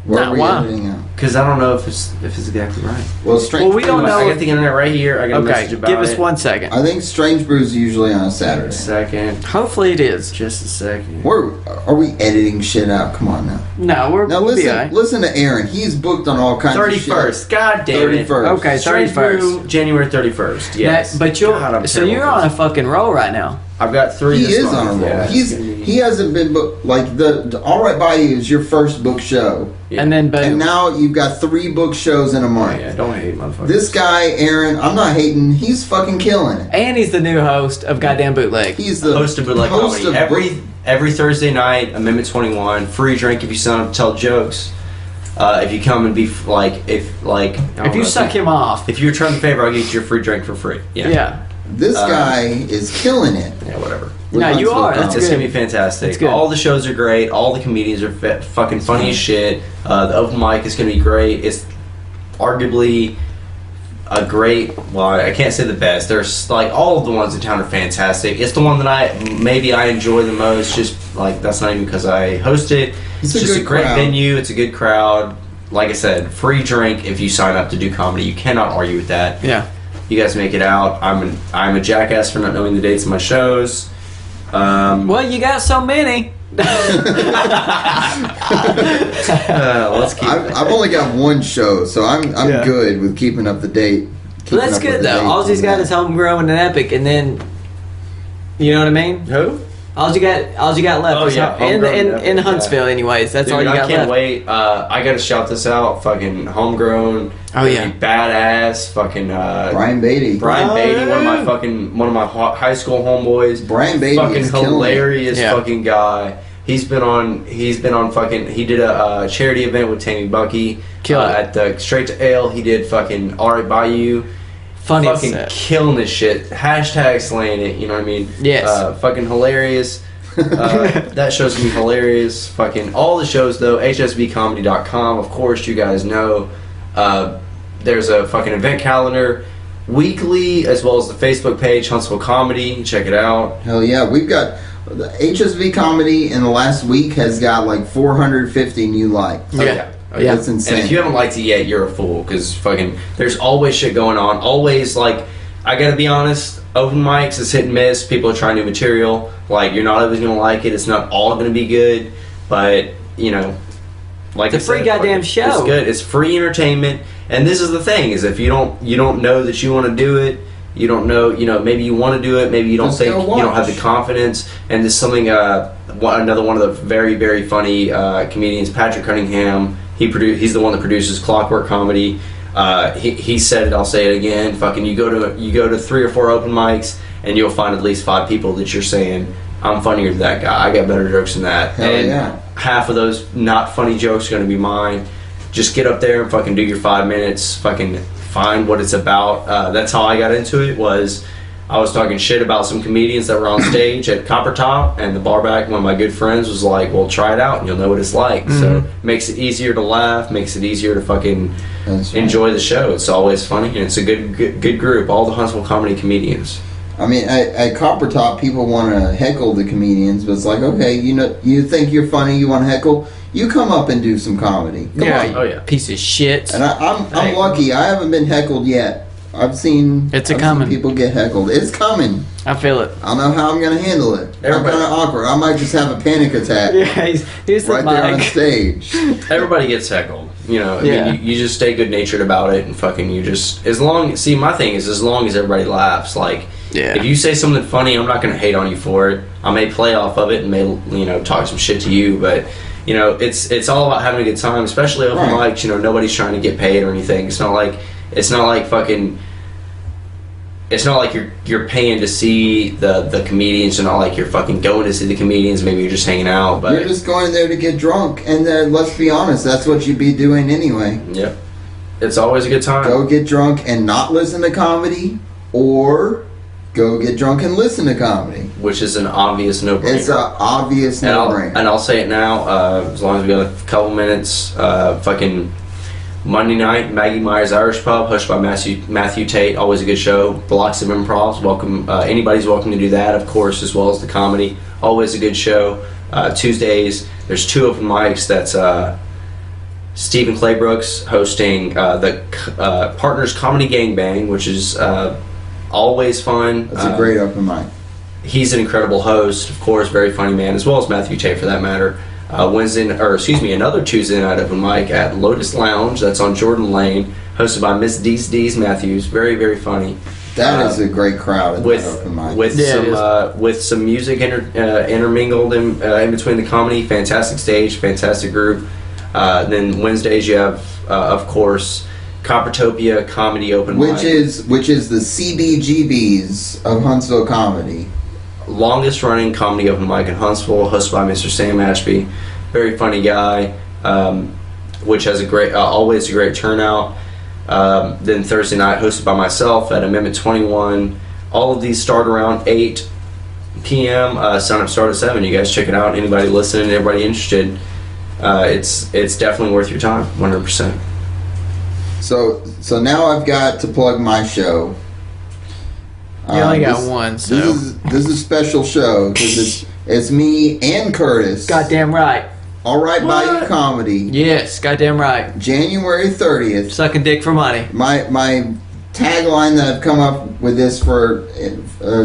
What Nah, are we why? editing out? Because I don't know if it's exactly right. Well, Strange Well, we don't Brew- know. I got the internet right here. I got a Okay, message about give us it. 1 second. I think Strange Brew is usually on a Saturday. Second. Hopefully it is. Just a second. Are we editing shit out? Come on now. No, Now we'll be listen, alright. listen to Aaron. He's booked on all kinds of shit. 31st. God damn it. 31st. Okay, Strange 31st. Brew, January 31st. Yes. But God, I'm so terrible you're at on a this. fucking roll right now. I've got 3 He this is month. on a roll. Yeah, He hasn't been like the All Right by You is your first book show, and then boom. and now you've got 3 book shows in a month. Yeah, don't hate motherfuckers. This guy, Aaron, I'm not hating. He's fucking killing it. And he's the new host of Goddamn Bootleg. He's the host of Bootleg Comedy. Every Thursday night, Amendment 21, free drink if you sign up to tell jokes. If you come and be if you suck him off. If you return the favor, I'll get you a free drink for free. Yeah. This guy is killing it. Yeah, whatever. No, you are. That's It's good. gonna be fantastic. It's good. All the shows are great. All the comedians are fucking funny as shit. The open mic is gonna be great. It's arguably a great. Well, I can't say the best. There's like all of the ones in town are fantastic. It's the one that I enjoy the most. Just like that's not even because I host it. It's just a great venue. It's a good crowd. Like I said, free drink if you sign up to do comedy. You cannot argue with that. Yeah. You guys make it out. I'm a jackass for not knowing the dates of my shows. Well, you got so many. Let's keep. I've only got 1 show, so I'm good with keeping up the date. Well, that's good though. All he's got is Homegrown and Epic, and then you know what I mean. Who? All you got left. Oh, is yeah, in Huntsville, anyways. That's Dude, all you got I can't left. wait. I gotta shout this out. Fucking Homegrown. Oh, yeah. Badass. Fucking Brian Beatty. Brian Beatty, one of my high school homeboys. Brian Beatty fucking is hilarious Yeah. fucking guy. He did a charity event with Tammy Bucky at the Straight to Ale. He did fucking All Right by You. Funny fucking set. killing this shit. Hashtag slaying it. You know what I mean? Yes. Fucking hilarious. That show's gonna be hilarious. Fucking all the shows though. hsbcomedy.com. Of course, you guys know. There's a fucking event calendar weekly, as well as the Facebook page Huntsville Comedy. Check it out. Hell yeah, we've got the HSV Comedy in the last week has got like 450 new likes. Yeah. Yeah. That's insane. And if you haven't liked it yet, you're a fool, because fucking there's always shit going on. Always, like, I gotta be honest, open mics is hit and miss. People are trying new material. Like, you're not always gonna like it. It's not all gonna be good, but you know, like It's a free goddamn show. It's good. It's free entertainment. And this is the thing: is if you don't know that you want to do it, you don't know, maybe you want to do it, maybe you don't think, you don't have the confidence. And there's something. Another one of the very, very funny comedians, Patrick Cunningham. He's the one that produces Clockwork Comedy. He said it. I'll say it again. Fucking, you go to 3 or 4 open mics, and you'll find at least 5 people that you're saying, I'm funnier than that guy. I got better jokes than that. Hell and yeah. half of those not funny jokes are going to be mine. Just get up there and fucking do your 5 minutes. Fucking find what it's about. That's how I got into it. Was I was talking shit about some comedians that were on stage at Copper Top, and the barback, one of my good friends, was like, well, try it out and you'll know what it's like. So it makes it easier to laugh, makes it easier to fucking enjoy the show. It's always funny, and it's a good group, all the Huntsville comedy comedians. I mean, at Copper Top, people want to heckle the comedians, but it's like, okay, you think you're funny, you want to heckle, you come up and do some comedy. Come on. Oh yeah. Piece of shit. And I'm lucky. I haven't been heckled yet. I've seen coming. people get heckled. It's coming. I feel it. I don't know how I'm going to handle it. I'm kind of awkward. I might just have a panic attack Yeah, he's right there on stage. Everybody gets heckled. I Yeah. mean, you just stay good natured about it, and fucking my thing is, as long as everybody laughs, like, Yeah. if you say something funny, I'm not going to hate on you for it. I may play off of it and may, talk some shit to you, but, it's all about having a good time, especially open mics. Nobody's trying to get paid or anything. It's not like fucking. It's not like you're paying to see the comedians. It's not like you're fucking going to see the comedians. Maybe you're just hanging out. But you're just going there to get drunk, and then let's be honest, that's what you'd be doing anyway. Yep, it's always a good time. Go get drunk and not listen to comedy, or go get drunk and listen to comedy. Which is an obvious no-brainer. It's an obvious no-brainer. And I'll say it now, as long as we got a couple minutes. Fucking Monday night, Maggie Myers Irish Pub, hosted by Matthew Tate. Always a good show. Blocks of improvs. Welcome. Anybody's welcome to do that, of course, as well as the comedy. Always a good show. Tuesdays, there's 2 open mics. That's Stephen Claybrooks hosting the Partners Comedy Gangbang, which is always fun. That's a great open mic. He's an incredible host, of course, very funny man, as well as Matthew Tate for that matter. Another Tuesday night open mic at Lotus Lounge. That's on Jordan Lane, hosted by Miss Dees Matthews. Very, very funny. That is a great crowd at that open mic. With some music intermingled in between the comedy. Fantastic stage, fantastic group. Then Wednesdays you have, of course, Coppertopia Comedy Open Mic. Which is the CBGBs of Huntsville comedy. Longest running comedy open mic in Huntsville, hosted by Mr. Sam Ashby. Very funny guy, which has always a great turnout. Then Thursday night, hosted by myself at Amendment 21. All of these start around 8 p.m. Sign up start at 7. You guys check it out. Anybody listening, everybody interested, it's definitely worth your time, 100%. So now I've got to plug my show. You only got one, so this is a special show because it's me and Curtis. Goddamn right. All Right By You Comedy. Yes, goddamn right. January 30th. Sucking dick for money. My tagline that I've come up with this for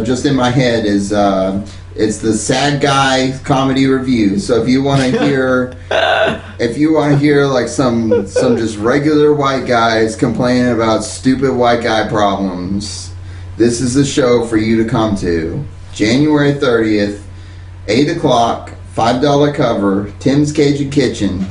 just in my head is it's the Sad Guy Comedy Review. So if you want to hear like some just regular white guys complaining about stupid white guy problems, this is the show for you to come to. January 30th, 8 o'clock, $5 cover, Tim's Cajun Kitchen,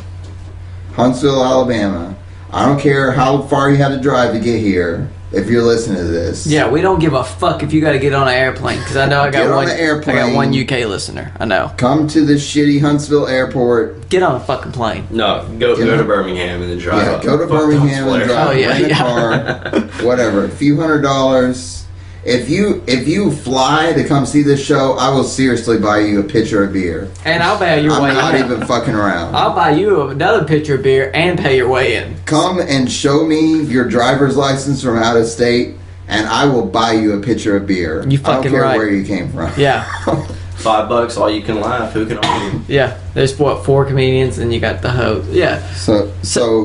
Huntsville, Alabama. I don't care how far you have to drive to get here if you're listening to this. Yeah, we don't give a fuck if you got to get on an airplane, because I know I got one UK listener. I know. Come to this shitty Huntsville airport. Get on a fucking plane. No, go to Birmingham and then drive up. Go to Birmingham and drive in a car. Whatever, a few $100s. If you fly to come see this show, I will seriously buy you a pitcher of beer. And I'll buy your way in. I'm not even fucking around. I'll buy you another pitcher of beer and pay your way in. Come and show me your driver's license from out of state, and I will buy you a pitcher of beer. You fucking I don't care right. where you came from. Yeah. $5, all you can laugh. Who can argue? Yeah. There's 4 comedians, and you got the host. Yeah. So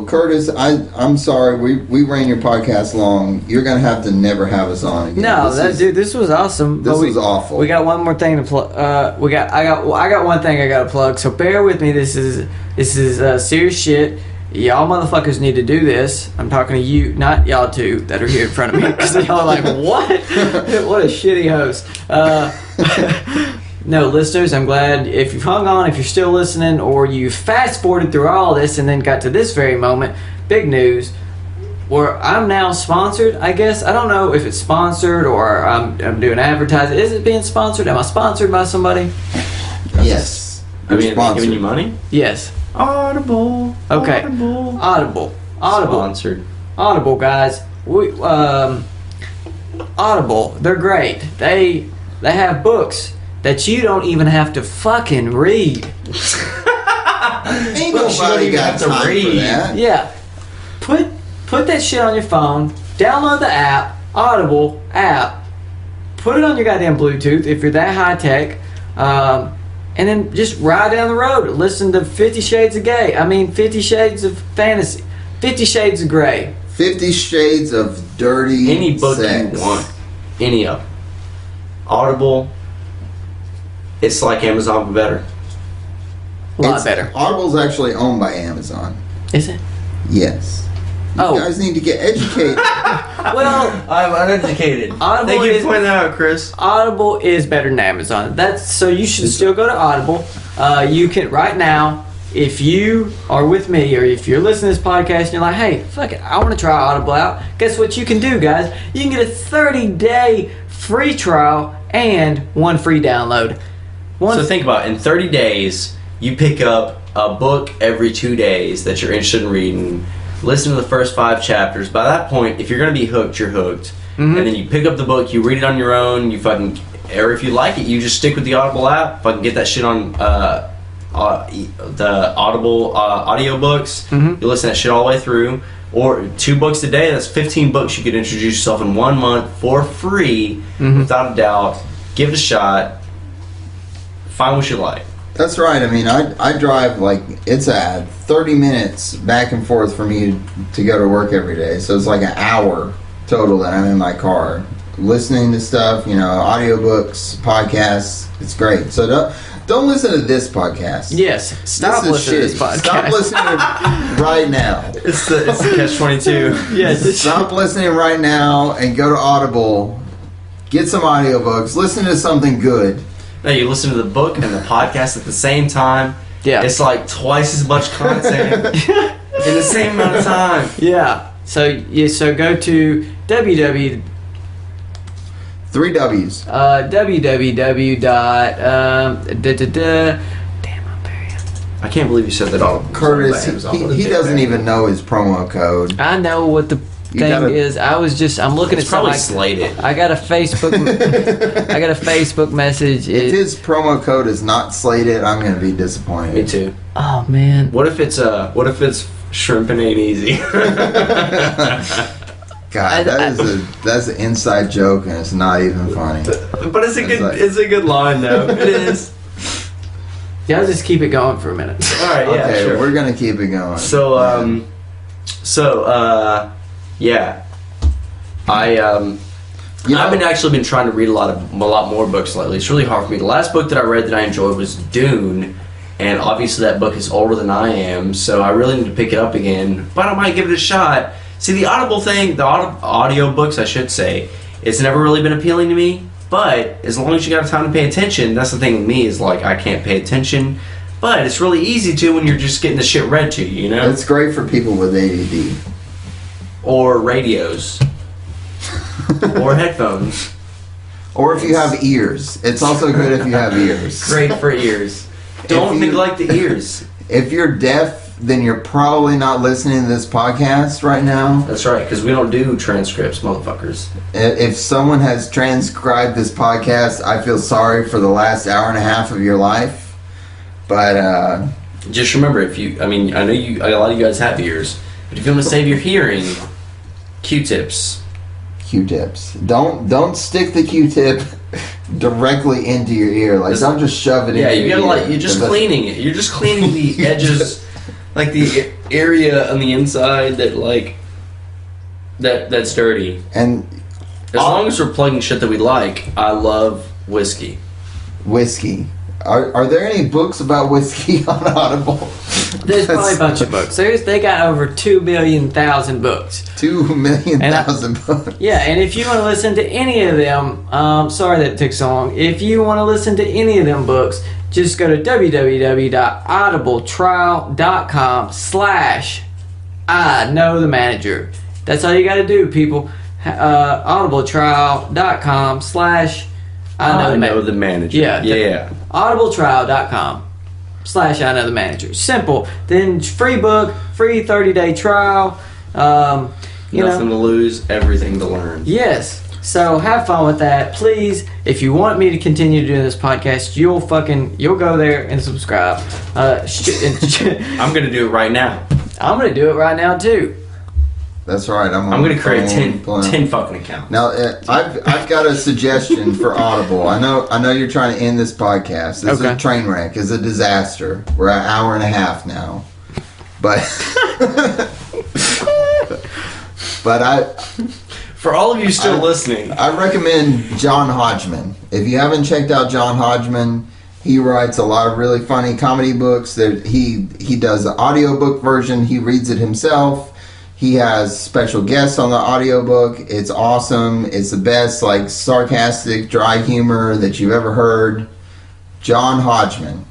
Curtis, I'm sorry we ran your podcast long. You're gonna have to never have us on again. No, dude, this was awesome. This was awful. We got one more thing to plug. I got one thing I gotta plug. So bear with me. This is serious shit. Y'all motherfuckers need to do this. I'm talking to you, not y'all two that are here in front of me, because y'all are like, what? What a shitty host. No, listeners, I'm glad if you've hung on, if you're still listening, or you fast forwarded through all this and then got to this very moment. Big news, where I'm now sponsored, I guess. I don't know if it's sponsored or I'm doing advertising. Is it being sponsored? Am I sponsored by somebody? Yes. I mean, giving you money? Yes. Audible. Okay. Audible. Sponsored. Audible, guys. Audible, they're great. They have books that you don't even have to fucking read. Ain't nobody got time for that. Yeah. Put that shit on your phone. Download the app, Audible app. Put it on your goddamn Bluetooth if you're that high tech. And then just ride down the road. Listen to 50 Shades of Gay. 50 Shades of Fantasy. 50 Shades of Grey. 50 Shades of Dirty Any book sex. you want. Any of them. Audible. It's like Amazon, but better. A lot better. Audible's actually owned by Amazon. Is it? Yes. You guys need to get educated. Well, I'm uneducated. Audible Thank you is, for pointing that out, Chris. Audible is better than Amazon. So you should still go to Audible. You can right now, if you are with me or if you're listening to this podcast and you're like, hey, fuck it, I want to try Audible out. Guess what you can do, guys? You can get a 30-day free trial and 1 free download. So think about it. In 30 days, you pick up a book every 2 days that you're interested in reading. Listen to the first 5 chapters. By that point, if you're going to be hooked, you're hooked. Mm-hmm. And then you pick up the book, you read it on your own, or if you like it, you just stick with the Audible app. Fucking get that shit on the Audible audiobooks. Mm-hmm. You listen to that shit all the way through. Or 2 books a day, that's 15 books you could introduce yourself in 1 month for free, without a doubt. Give it a shot. Find what you like. That's right. I drive it's 30 minutes back and forth for me to go to work every day. So it's like an hour total that I'm in my car listening to stuff, audiobooks, podcasts. It's great. So don't listen to this podcast. Yes. Stop listening to this podcast. Stop listening right now. It's the catch-22. Yes. Stop listening right now and go to Audible Get some audiobooks. Listen to something good. No, you listen to the book and the podcast at the same time. Yeah. It's like twice as much content in the same amount of time. Yeah. So go to 3 W's. www. Damn, I'm very. I can't believe you said that all. Curtis, he doesn't even know his promo code. I know what the thing is. I'm looking at probably something. slated. I got a Facebook. I got a Facebook message. If his promo code is not slated, I'm going to be disappointed. Me too. Oh man. What if it's shrimping ain't easy? God, that's an inside joke, and it's not even funny. But it's a good line though. It is. Yeah, I'll just keep it going for a minute. All right. Yeah. Okay, Sure. we're gonna keep it going. Yeah. I've been trying to read a lot more books lately. It's really hard for me. The last book that I read that I enjoyed was Dune, and obviously that book is older than I am, so I really need to pick it up again. But I might give it a shot. See, the Audible thing, the audio books, I should say, it's never really been appealing to me. But as long as you got time to pay attention, that's the thing with me is like I can't pay attention. But it's really easy to when you're just getting the shit read to you, you know? It's great for people with ADD. Or radios. Or headphones. Or if you have ears. It's also good if you have ears. Great for ears. Don't neglect the ears. If you're deaf, then you're probably not listening to this podcast right now. That's right, because we don't do transcripts, motherfuckers. If someone has transcribed this podcast, I feel sorry for the last hour and a half of your life. But just remember, I know a lot of you guys have ears, but if you want to save your hearing, Q-tips. Q-tips. Don't stick the Q-tip directly into your ear. Like, don't just shove it in your ear. Yeah, you're just cleaning it. You're just cleaning the edges, like the area on the inside that's dirty. And as long as we're plugging shit that we like, I love whiskey. Whiskey. Are there any books about whiskey on Audible? There's probably a bunch of books. They got over 2 billion books. 2 million books. Yeah, and if you want to listen to any of them, sorry that it took so long. If you want to listen to any of them books, just go to www.audibletrial.com/IKnowTheManager. That's all you got to do, people. audibletrial.com/IKnowTheManager. Yeah. audibletrial.com/IKnowTheManager. Simple. Then free book, free 30-day trial. Nothing to lose, everything to learn. Yes. So have fun with that, please. If you want me to continue doing this podcast, you'll go there and subscribe. I'm gonna do it right now. I'm gonna do it right now too. That's right. I'm gonna create 10 fucking accounts. Now, I've got a suggestion for Audible. I know you're trying to end this podcast. This is a train wreck. It's a disaster. We're an hour and a half now, but for all of you still listening, I recommend John Hodgman. If you haven't checked out John Hodgman, he writes a lot of really funny comedy books. He does the audiobook version. He reads it himself. He has special guests on the audiobook. It's awesome. It's the best, like, sarcastic, dry humor that you've ever heard. John Hodgman.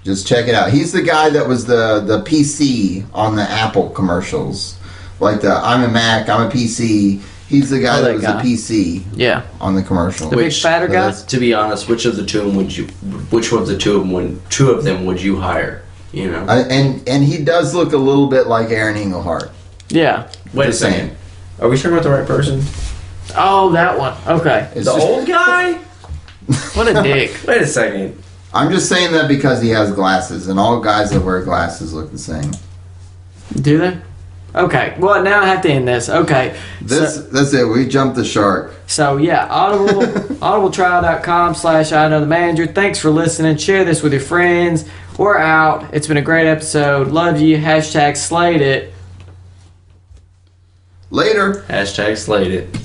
Just check it out. He's the guy that was the PC on the Apple commercials. Like I'm a Mac, I'm a PC. He's the guy that was a PC. Yeah. On the commercial. The big fatter guy? To be honest, which of the two of them would you hire? You know? And he does look a little bit like Aaron Engelhart. Yeah. Wait a second. Are we talking about the right person? Oh, that one. Okay. The old guy? What a dick. Wait a second. I'm just saying that because he has glasses, and all guys that wear glasses look the same. Do they? Okay. Well, now I have to end this. Okay. That's it. We jumped the shark. So, yeah. audibletrial.com/IKnowTheManager. Thanks for listening. Share this with your friends. We're out. It's been a great episode. Love you. #Slate it. Later. #Slate it.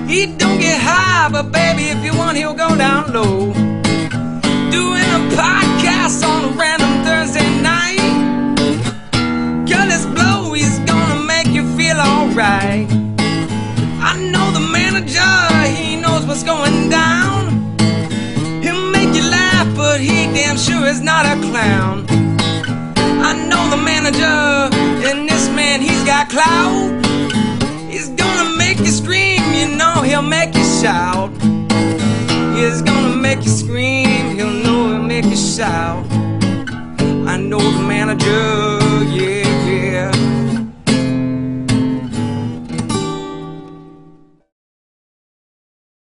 He don't get high, but baby, if you want, he'll go not a clown. I know the manager, and this man, he's got clout. He's gonna make you scream, you know he'll make you shout. He's gonna make you scream, he'll know he'll make you shout. I know the manager.